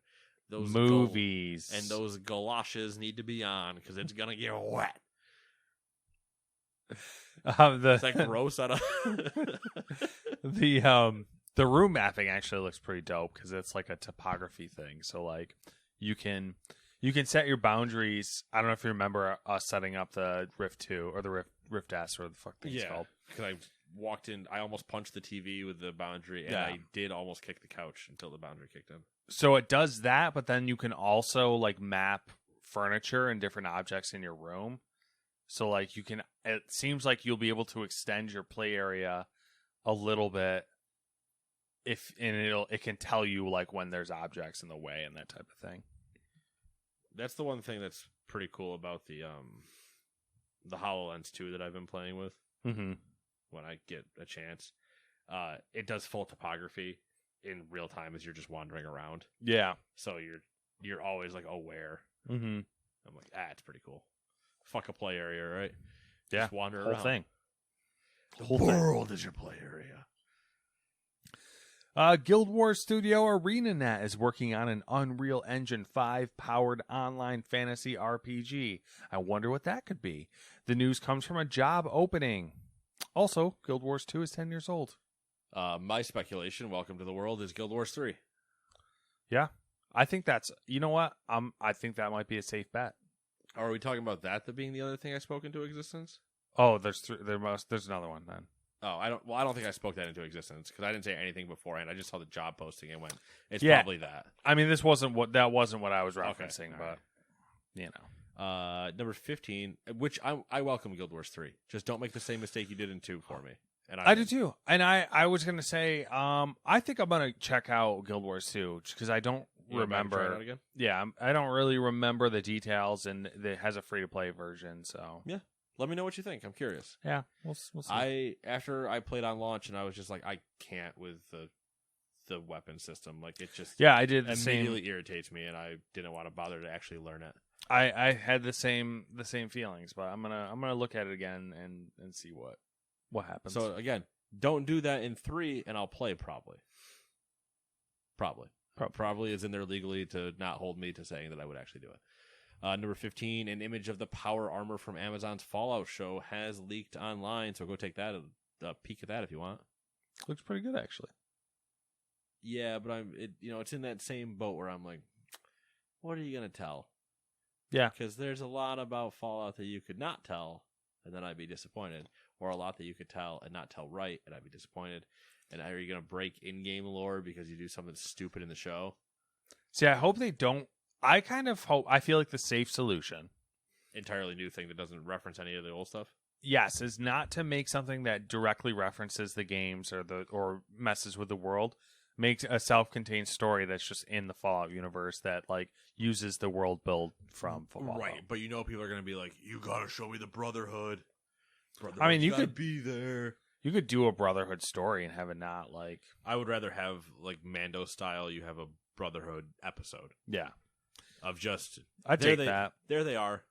those movies and those galoshes need to be on because it's gonna get wet. It's like gross out of the room mapping actually looks pretty dope because it's like a topography thing. So like you can set your boundaries. I don't know if you remember us setting up the Rift 2 or the Rift S or the fuck thing's called. Because I walked in, I almost punched the TV with the boundary, and I did almost kick the couch until the boundary kicked in. So it does that, but then you can also like map furniture and different objects in your room. So like it seems like you'll be able to extend your play area a little bit it can tell you like when there's objects in the way and that type of thing. That's the one thing that's pretty cool about the HoloLens 2 that I've been playing with. Mm-hmm. When I get a chance, it does full topography in real time as you're just wandering around. Yeah. So you're always like aware. Mm-hmm. I'm like, it's pretty cool. Fuck a play area, right? Yeah. Just wander whole around. Thing. The whole world is your play area. Guild Wars Studio ArenaNet is working on an Unreal Engine 5 powered online fantasy RPG. I wonder what that could be. The news comes from a job opening. Also, Guild Wars 2 is 10 years old. My speculation, welcome to the world, is Guild Wars 3. Yeah. I think that's, you know what? I think that might be a safe bet. Are we talking about that being the other thing I spoke into existence? Oh, there's another one then. Oh, I don't think I spoke that into existence because I didn't say anything beforehand. I just saw the job posting and went, it's probably that. I mean, that wasn't what I was referencing, but right. You know. Number 15, which I welcome Guild Wars 3. Just don't make the same mistake you did in 2 for me. And I do too. And I was gonna say, I think I'm gonna check out Guild Wars 2 because I don't remember. Try it out again? Yeah, I don't really remember the details, and it has a free to play version. So yeah. Let me know what you think. I'm curious. Yeah, we'll see. After I played on launch, and I was just like, I can't with the weapon system. Like it just I did the immediately same. Irritates me, and I didn't want to bother to actually learn it. I had the same feelings, but I'm gonna look at it again and see what happens. So again, don't do that in 3, and I'll play probably. Probably is in there legally to not hold me to saying that I would actually do it. Number 15, an image of the power armor from Amazon's Fallout show has leaked online, so go take a peek at that if you want. Looks pretty good, actually. Yeah, but it's in that same boat where I'm like, what are you gonna tell? Yeah, because there's a lot about Fallout that you could not tell, and then I'd be disappointed, or a lot that you could tell and not tell right, and I'd be disappointed. And are you gonna break in-game lore because you do something stupid in the show? See, I hope they don't. I feel like the safe solution, entirely new thing that doesn't reference any of the old stuff. Yes, is not to make something that directly references the games or messes with the world. Makes a self-contained story that's just in the Fallout universe that like uses the world build from Fallout. Right, but people are going to be like, you got to show me the Brotherhood. I mean, you could could be there. You could do a Brotherhood story and have it not like I would rather have like Mando style. You have a Brotherhood episode of just I'd there take that. There they are.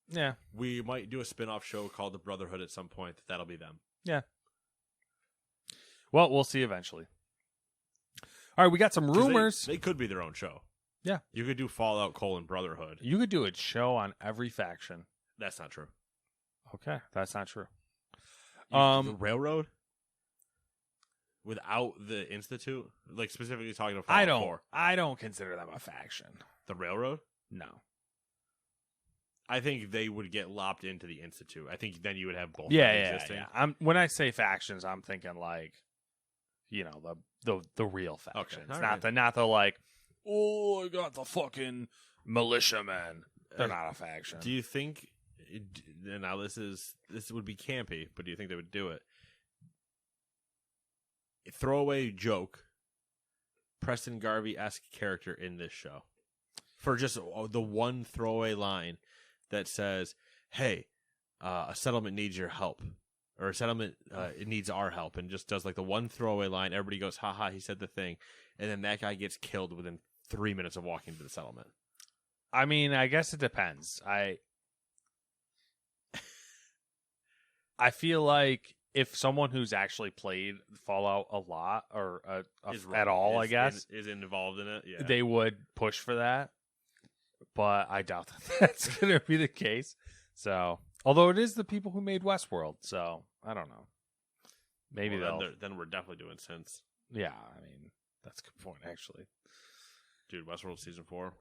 Yeah. We might do a spin-off show called The Brotherhood at some point. That'll be them. Yeah. Well, we'll see eventually. All right, we got some rumors. They could be their own show. Yeah. You could do Fallout: Brotherhood. You could do a show on every faction. That's not true. Okay, that's not true. The Railroad? Without the Institute? Like, specifically talking about Fallout 4. I don't consider them a faction. The Railroad? No. I think they would get lopped into the Institute. I think then you would have both existing. Yeah. When I say factions, I'm thinking like, the real factions, Okay, not the like, oh, I got the fucking militiamen. They're not a faction. Do you think? Now this would be campy, but do you think they would do it? Throwaway joke, Preston Garvey-esque character in this show, for just the one throwaway line that says, "Hey, a settlement needs your help," or a settlement it needs our help, and just does like the one throwaway line. Everybody goes, "Ha ha!" He said the thing, and then that guy gets killed within 3 minutes of walking to the settlement. I mean, I guess it depends. I feel like if someone who's actually played Fallout a lot or at all, I guess, is involved in it, yeah, they would push for that. But I doubt that that's going to be the case. So, although it is the people who made Westworld, so I don't know. Maybe then we're definitely doing Sins. Yeah, I mean that's a good point, actually. Dude, Westworld season 4.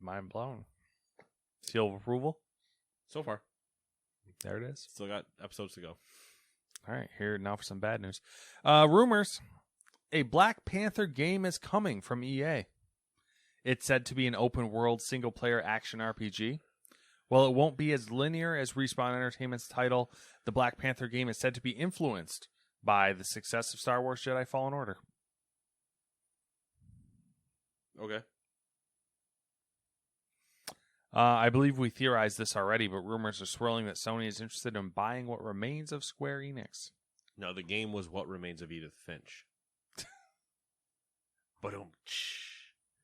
Mind blown. Seal of approval. So far, there it is. Still got episodes to go. All right, here now for some bad news. Rumors. A Black Panther game is coming from EA. It's said to be an open-world single-player action RPG. While it won't be as linear as Respawn Entertainment's title, the Black Panther game is said to be influenced by the success of Star Wars Jedi Fallen Order. Okay. I believe we theorized this already, but rumors are swirling that Sony is interested in buying what remains of Square Enix. No, the game was What Remains of Edith Finch. But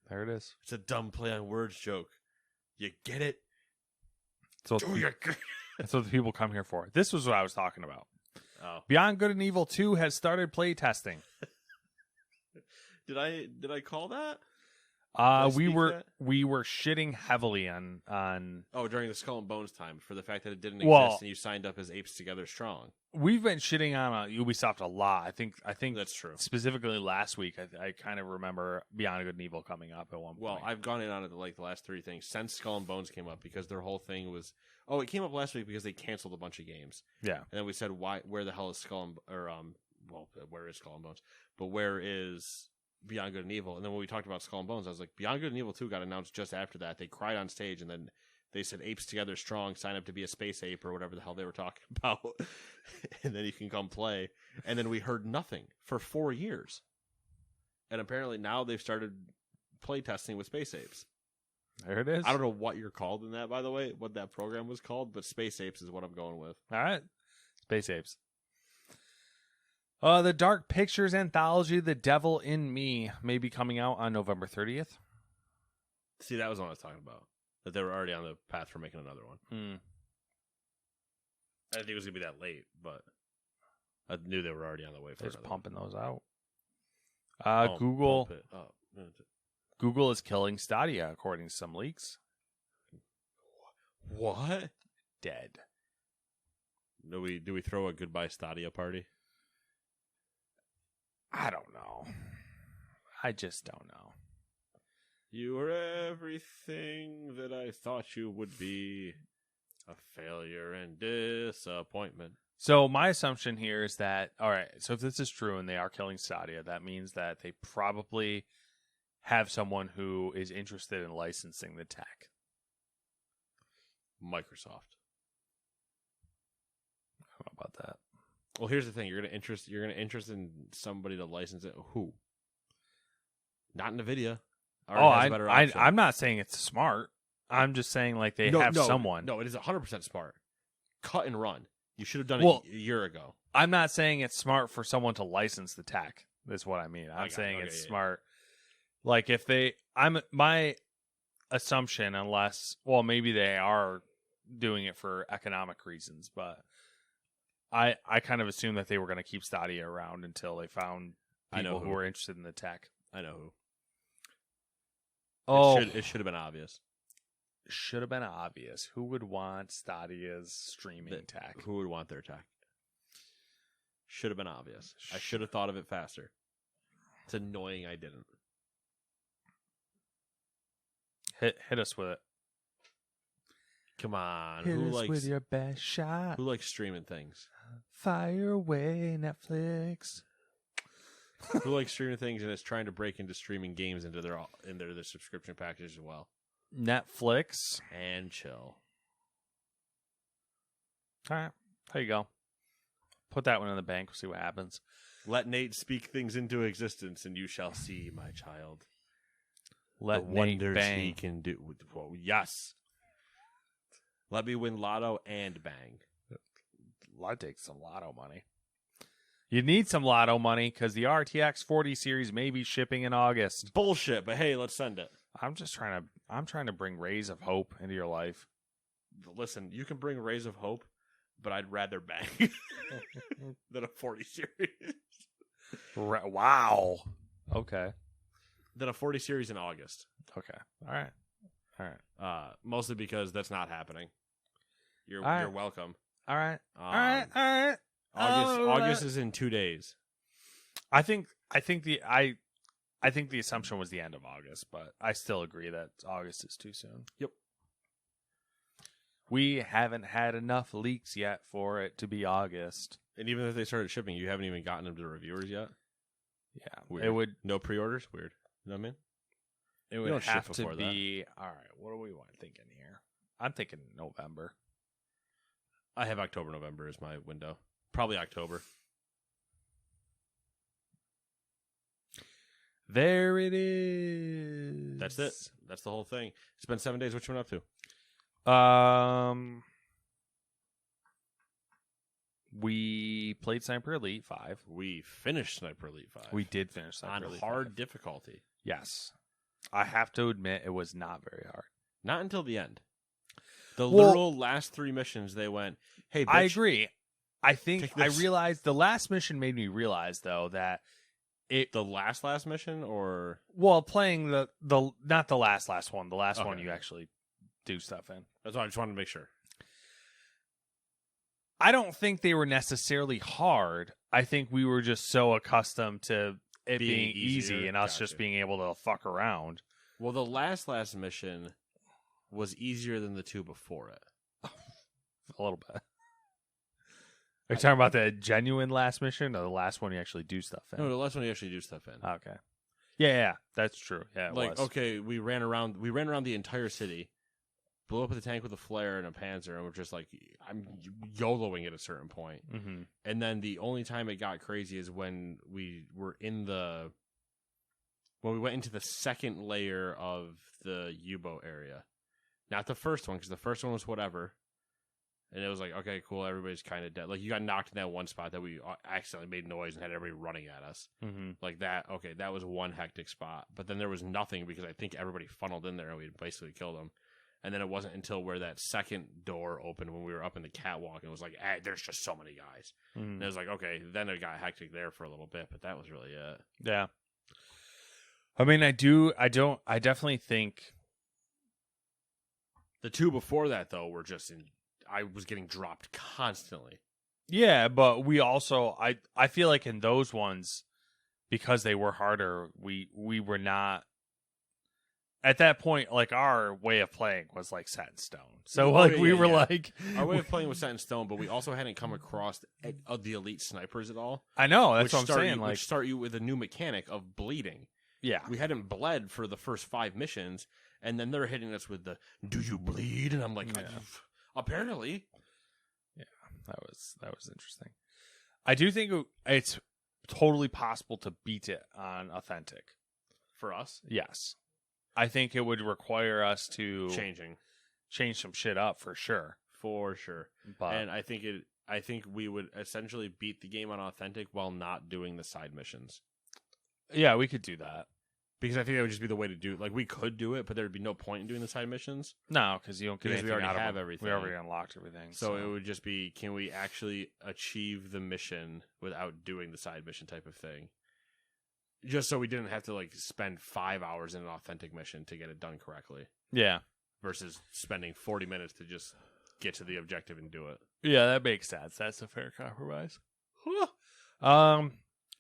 there it is. It's a dumb play on words joke. You get it? That's what the people come here for. This was what I was talking about. Oh. Beyond Good and Evil 2 has started play testing. Did I call that? We were shitting heavily on during the Skull and Bones time for the fact that it didn't exist and you signed up as Apes Together Strong. We've been shitting on Ubisoft a lot. I think that's true. Specifically last week, I kind of remember Beyond Good and Evil coming up at one point. Well, I've gone in on it like the last 3 things since Skull and Bones came up because their whole thing was it came up last week because they canceled a bunch of games. Yeah, and then we said where the hell is where is Skull and Bones? But where is Beyond Good and Evil? And then when we talked about Skull and Bones, I was like, Beyond Good and Evil 2 got announced just after that. They cried on stage, and then they said, Apes Together Strong, sign up to be a space ape, or whatever the hell they were talking about. And then you can come play. And then we heard nothing for 4 years. And apparently now they've started play testing with space apes. There it is. I don't know what you're called in that, by the way, what that program was called, but space apes is what I'm going with. All right. Space apes. The Dark Pictures anthology, The Devil in Me, may be coming out on November 30th. See, that was what I was talking about. That they were already on the path for making another one. I didn't think it was going to be that late, but I knew they were already on the way for They're just pumping one. Those out. Google is killing Stadia, according to some leaks. What? Dead. Do we throw a goodbye Stadia party? I don't know. I just don't know. You were everything that I thought you would be. A failure and disappointment. So my assumption here is that, all right, so if this is true and they are killing Stadia, that means that they probably have someone who is interested in licensing the tech. Microsoft. How about that? Well, here's the thing: you're gonna interest in somebody to license it. Who? Not Nvidia. I'm not saying it's smart. I'm just saying like they have someone. No, it is 100% smart. cut and run. You should have done Well- it a year ago. I'm not saying it's smart for someone to license the tech. That's what I mean. I'm Okay, saying okay, it's yeah. smart. Like if my assumption, unless, well, maybe they are doing it for economic reasons, but I kind of assume that they were going to keep Stadia around until they found I know people who who. were interested in the tech. I know who. Oh, It should have been obvious. should have been obvious. Who would want Stadia's streaming tech? Who would want their tech? Should have been obvious. I should have thought of it faster. It's annoying I didn't. Hit us with it. Come on. Hit Who us likes with your best shot. who likes streaming things? Fire away, Netflix. Who likes streaming things and is trying to break into streaming games into their subscription package as well? Netflix. And chill. All right, there you go. Put that one in the bank. We'll see what happens. Let Nate speak things into existence, and you shall see, my child. Let the Nate wonders bang. he can do. Well, yes. Let me win lotto and bang. I'd take some lotto money. You need some lotto money because the RTX 40 series may be shipping in August. Bullshit, but hey, let's send it. I'm trying to bring rays of hope into your life. Listen, you can bring rays of hope, but I'd rather bang than a 40 series. Wow. Okay. Than a 40 series in August. Okay. All right. Mostly because that's not happening. You're All right. you're welcome. All right. All right. August is in 2 days. I think the assumption was the end of August, but I still agree that August is too soon. Yep. We haven't had enough leaks yet for it to be August. And even if they started shipping, you haven't even gotten them to reviewers yet. Yeah. Weird. It would No pre-orders. Weird. You know what I mean? it You would don't ship have to before be all right. What are we thinking here? I'm thinking November. I have October, November is my window. Probably October. There it is. That's it. That's the whole thing. It's been 7 days. What you been up to? We played Sniper Elite 5. We finished Sniper Elite 5. We did finish Sniper on Elite hard 5. difficulty. Yes. I have to admit it was not very hard. Not until the end. The Well- literal last 3 missions, they went, hey, bitch. I agree. I think Take I this. realized the last mission made me realize though that The last mission, or playing the not the last one, the last one Okay. you actually do stuff in. that's why I just wanted to make sure. I don't think they were necessarily hard. I think we were just so accustomed to it Being being easy easier. and us just Gotcha. being able to fuck around. Well, the last mission was easier than the 2 before it. A little bit. Are you talking about the genuine last mission or the last one you actually do stuff in? No, the last one you actually do stuff in. Okay. Yeah, that's true. Yeah, it like, was. okay, we ran around the entire city, blew up the tank with a flare and a Panzer, and we're just like, I'm YOLOing at a certain point. Mm-hmm. And then the only time it got crazy is when we were when we went into the second layer of the U-boat area. Not the first one, because the first one was whatever. And it was like, okay, cool, everybody's kind of dead. Like, you got knocked in that one spot that we accidentally made noise and had everybody running at us. Mm-hmm. Like that, okay, that was one hectic spot. But then there was nothing because I think everybody funneled in there and we basically killed them. And then it wasn't until where that second door opened when we were up in the catwalk and it was like, there's just so many guys. Mm-hmm. And it was like, okay, then it got hectic there for a little bit, but that was really it. Yeah. I mean, I definitely think The 2 before that, though, were just I was getting dropped constantly. yeah, but we also I feel like in those ones, because they were harder, we were not at that point, like our way of playing was like set in stone. So like we were like Our way of playing was set in stone, but we also hadn't come across the elite snipers at all. I know, that's which what I'm start saying. you, Like which start you with a new mechanic of bleeding. yeah. We hadn't bled for the first 5 missions, and then they're hitting us with the "Do you bleed?" And I'm like, Yeah. apparently. That was interesting. I do think it's totally possible to beat it on authentic. For us, Yes. I think it would require us to changing change some shit up for sure. for sure. But And I think we would essentially beat the game on authentic while not doing the side missions. yeah, we could do that. Because I think that would just be the way to do it. Like, we could do it, but there would be no point in doing the side missions. No, because you don't get Because we anything already out of have them. everything. We already unlocked everything. So it would just be, can we actually achieve the mission without doing the side mission type of thing? Just so we didn't have to, like, spend 5 hours in an authentic mission to get it done correctly. yeah. Versus spending 40 minutes to just get to the objective and do it. Yeah, that makes sense. That's a fair compromise.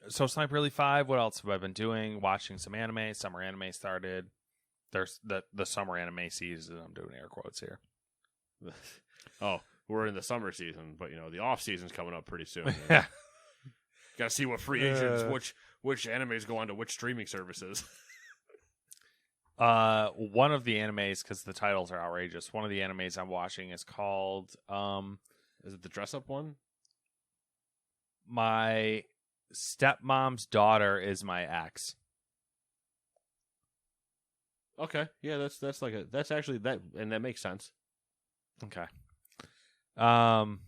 So Sniper Elite 5, what else have I been doing? Watching some anime. Summer anime started. There's the summer anime season. I'm doing air quotes here. Oh, we're in the summer season, but, the off season's coming up pretty soon. Yeah. Got to see what free agents, which animes go on to which streaming services. One of the animes, because the titles are outrageous, one of the animes I'm watching is called Is it the dress up one? My Stepmom's Daughter Is My Ex. Okay, yeah, that's actually that, and that makes sense. Okay.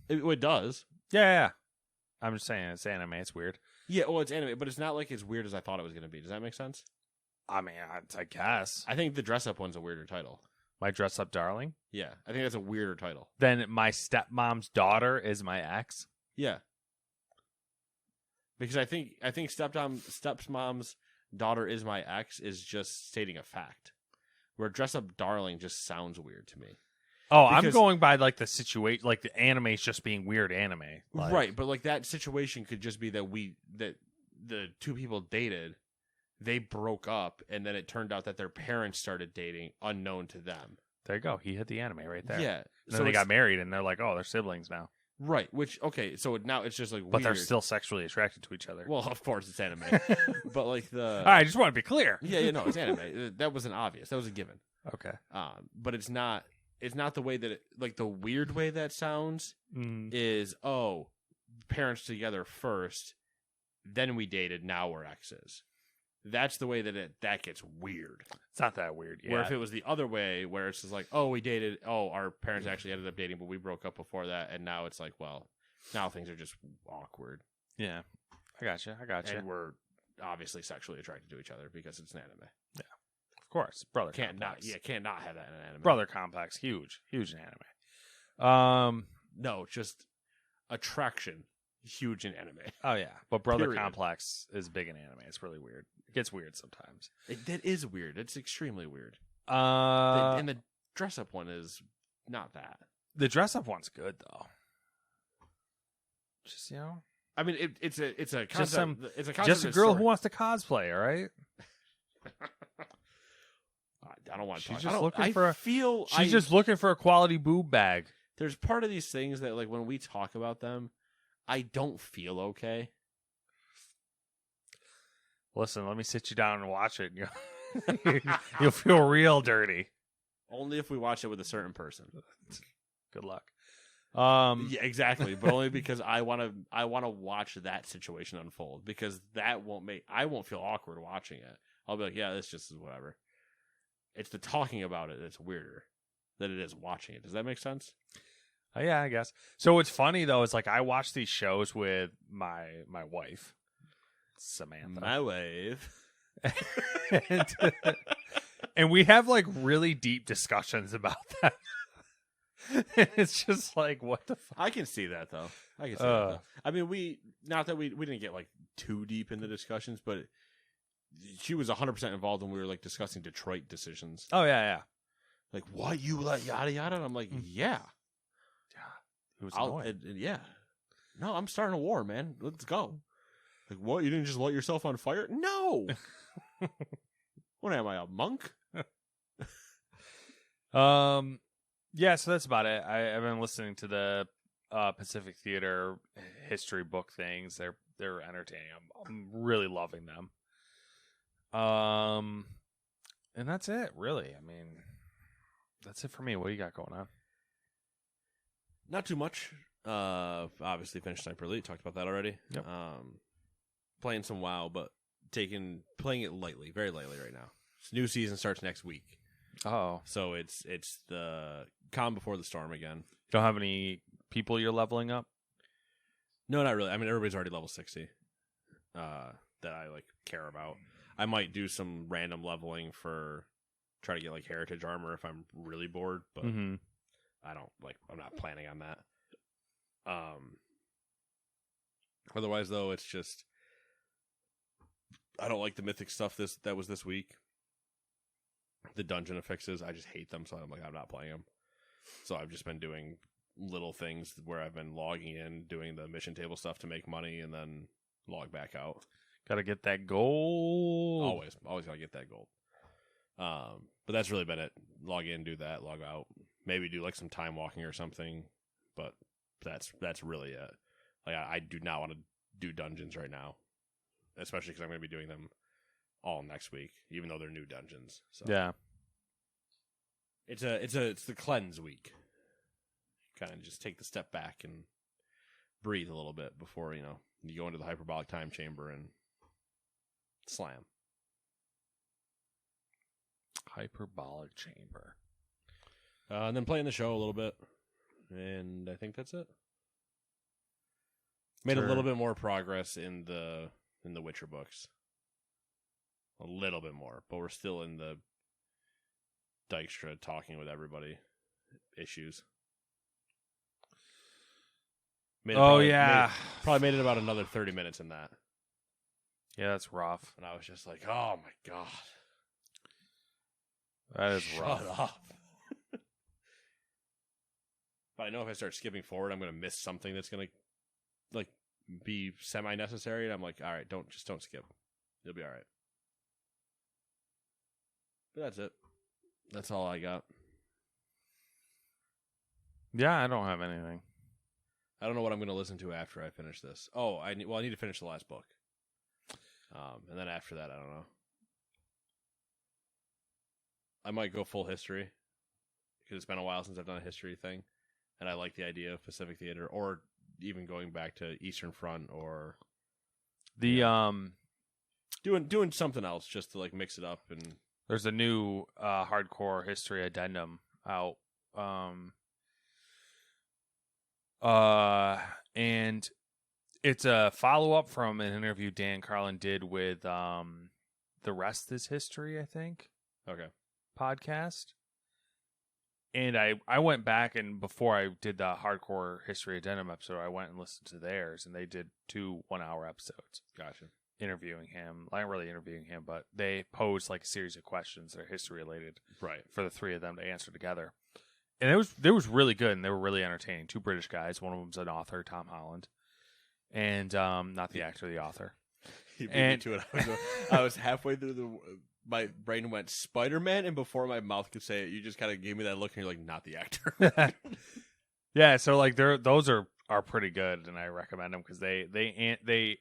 It does. Yeah. I'm just saying, it's anime. It's weird. Yeah, well, it's anime, but it's not like as weird as I thought it was going to be. Does that make sense? I mean, I guess. I think the dress up one's a weirder title. My Dress Up Darling. Yeah, I think that's a weirder title. Then My Stepmom's Daughter Is My Ex. Yeah, because I think Stepmom's Daughter Is My Ex is just stating a fact, where Dress Up Darling just sounds weird to me. Oh, I'm going by like the situation, like the anime's just being weird anime. Like, Right, but like that situation could just be that the two people dated, they broke up, and then it turned out that their parents started dating unknown to them. There you go. He hit the anime right there. Yeah. And then they got married, and they're like, oh, they're siblings now. Right, which, okay, so now it's just like But weird. they're still sexually attracted to each other. Well, of course, it's anime. But like All right, I just want to be clear. Yeah, it's anime. That wasn't obvious. That was a given. Okay. But it's not the way that like the weird way that sounds is, oh, parents together first, then we dated, now we're exes. That's the way that gets weird. It's not that weird. Yeah. Where if it was the other way, where it's just like, oh, we dated, oh, our parents actually ended up dating, but we broke up before that, and now it's like, well, now things are just awkward. Yeah. I gotcha. And we're obviously sexually attracted to each other because it's an anime. Yeah. Of course. Brother Can't complex. not have that in an anime. Brother complex. Huge in anime. No, just attraction. Huge in anime. Oh, yeah. But brother Period. complex is big in anime. It's really weird. It gets weird sometimes. That is weird. It's extremely weird. And And the dress up one is not that. the dress up one's good, though. Just, I mean, it's a concept. Just it's a concept. just a that's girl sort- who wants to cosplay, all right? I don't want to. She's talk. just I don't- looking I for a- feel. She's just looking for a quality boob bag. There's part of these things that, like, when we talk about them, I don't feel okay. Listen, let me sit you down and watch it. You'll feel real dirty. Only if we watch it with a certain person. Good luck. Yeah, exactly. But only because I want to watch that situation unfold, because I won't feel awkward watching it. I'll be like, yeah, this just is whatever. It's the talking about it that's weirder than it is watching it. Does that make sense? Yeah, I guess. So what's funny though is like I watch these shows with my wife, Samantha. My wave. and we have like really deep discussions about that. It's just like, what the fuck? I can see that though. I can see that though. I mean, we didn't get like too deep in the discussions, but she was 100% involved when we were like discussing Detroit decisions. Oh yeah. Like, what, you let yada yada? And I'm like, yeah. It was annoying. Yeah. No, I'm starting a war, man. Let's go. Like, what? You didn't just light yourself on fire? No. What am I, a monk? Yeah, so that's about it. I've been listening to the Pacific Theater history book things. They're entertaining. I'm really loving them. And that's it, really. I mean, that's it for me. What do you got going on? Not too much. Obviously finished Sniper Elite. Talked about that already. Yep. Playing some WoW, but playing it lightly, very lightly right now. New season starts next week. Oh, So it's the calm before the storm again. Don't have any people you're leveling up? No, not really. I mean, everybody's already level 60 that I like care about. I might do some random leveling for try to get like heritage armor if I'm really bored, but Mm-hmm. I'm not planning on that. Otherwise though, it's just I don't like the mythic stuff that was this week. The dungeon affixes, I just hate them, so I'm not playing them. So I've just been doing little things where I've been logging in, doing the mission table stuff to make money, and then log back out. Gotta get that gold. Always gotta get that gold. But that's really been it. Log in, do that, log out. Maybe do like some time walking or something. But that's really it. Like I do not want to do dungeons right now, especially because I'm going to be doing them all next week, even though they're new dungeons. So Yeah. it's the cleanse week. Kind of just take the step back and breathe a little bit before you go into the hyperbolic time chamber and slam. Hyperbolic chamber. And then playing the show a little bit, and I think that's it. Made Sure. a little bit more progress in the Witcher books. A little bit more, but we're still in the Dykstra talking with everybody issues. Probably made it about another 30 minutes in that. Yeah, that's rough. And I was just like, oh my god. That is Shut rough. up. But I know if I start skipping forward, I'm going to miss something that's going to like be semi-necessary. And I'm like, all right, don't skip. You'll be all right. But that's it. That's all I got. Yeah, I don't have anything. I don't know what I'm going to listen to after I finish this. Oh, I need to finish the last book. And then after that, I don't know. I might go full history because it's been a while since I've done a history thing, and I like the idea of Pacific Theater, or even going back to Eastern Front, or doing something else just to like mix it up. And there's a new hardcore history addendum out. And it's a follow-up from an interview Dan Carlin did with The Rest is History, I think, okay, podcast. And I went back, and before I did the hardcore history addendum episode, I went and listened to theirs, and they did 2 1-hour episodes. gotcha. Interviewing him, not really interviewing him, but they posed like a series of questions that are history related, Right. for the three of them to answer together. And it was really good, and they were really entertaining. 2 British guys. One of them's an author, Tom Holland, and not the actor, the author. He beat me to it. I was halfway through my brain went Spider-Man, and before my mouth could say it, you just kind of gave me that look, and you're like, not the actor. Yeah, so like those are pretty good, and I recommend them because they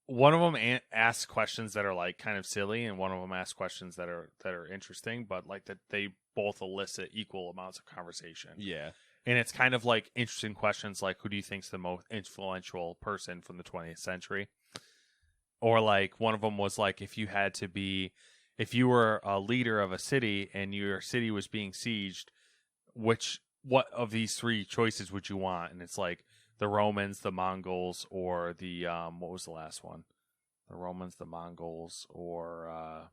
one of them asks questions that are like kind of silly, and one of them asks questions that are interesting, but like that they both elicit equal amounts of conversation. Yeah. And it's kind of like interesting questions like, who do you think's the most influential person from the 20th century? Or like one of them was like, if you were a leader of a city and your city was being sieged, what of these 3 choices would you want? And it's like the Romans, the Mongols, or the what was the last one? The Romans, the Mongols, or I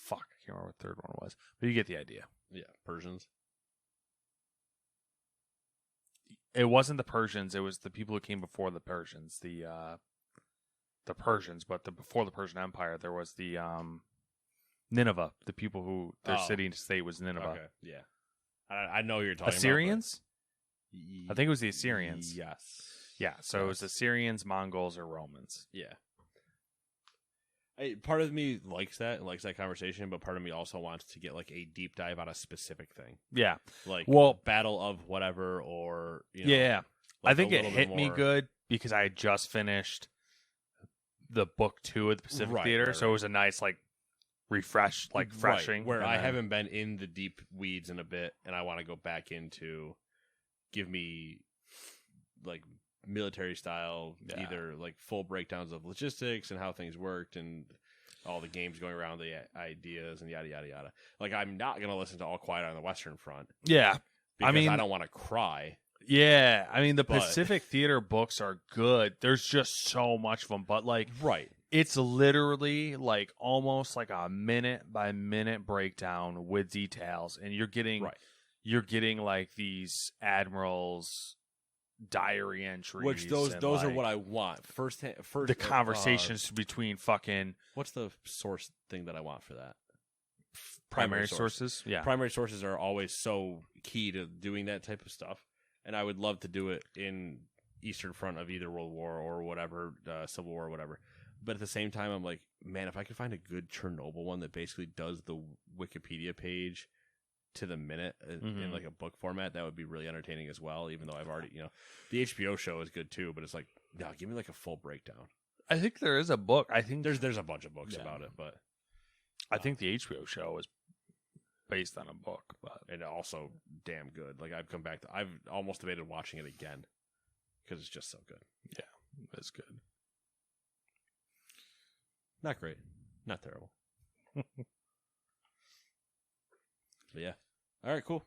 can't remember what the third one was. But you get the idea. Yeah, Persians. It wasn't the Persians, it was the people who came before the Persians. The Persians, but before the Persian Empire, there was the Nineveh, the people who their city and state was Nineveh. Okay, yeah. I know who you're talking Assyrians? about. I think it was the Assyrians. Yes. Yeah, so it was Assyrians, Mongols, or Romans. Yeah. Part of me likes that conversation, but part of me also wants to get like a deep dive on a specific thing. Yeah. Like Well, Battle of whatever, or yeah. like I think a it little hit bit me more- good because I had just finished the book 2 of the Pacific Right, Theater, right, so it was a nice freshing. Right, where and I then- haven't been in the deep weeds in a bit, and I want to go back into give me like military style, Yeah. either like full breakdowns of logistics and how things worked, and all the games going around, the ideas, and yada yada yada. Like, I'm not gonna listen to All Quiet on the Western Front Yeah. because I don't want to cry. Yeah. I mean, the But- Pacific Theater books are good. There's just so much of them. But, like, Right. it's literally, like, almost like a minute-by-minute breakdown with details. And you're getting, Right. like, these admirals' diary entries. Which those and, are like, what I want. First the conversations between fucking what's the source thing that I want for that? primary source. sources. Yeah. Primary sources are always so key to doing that type of stuff, and I would love to do it in Eastern Front of either World War or whatever, Civil War or whatever. But at the same time, I'm like, man, if I could find a good Chernobyl one that basically does the Wikipedia page to the minute in like a book format, that would be really entertaining as well. Even though I've already, the HBO show is good too, but it's like, no, give me like a full breakdown. I think there is a book. I think There's a bunch of books Yeah. about it, but I think the HBO show is based on a book, but and also damn good. Like, I've almost debated watching it again because it's just so good. it's good. Not great, not terrible. But yeah. All right, cool.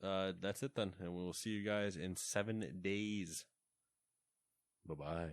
That's it then, and we will see you guys in 7 days. Bye bye.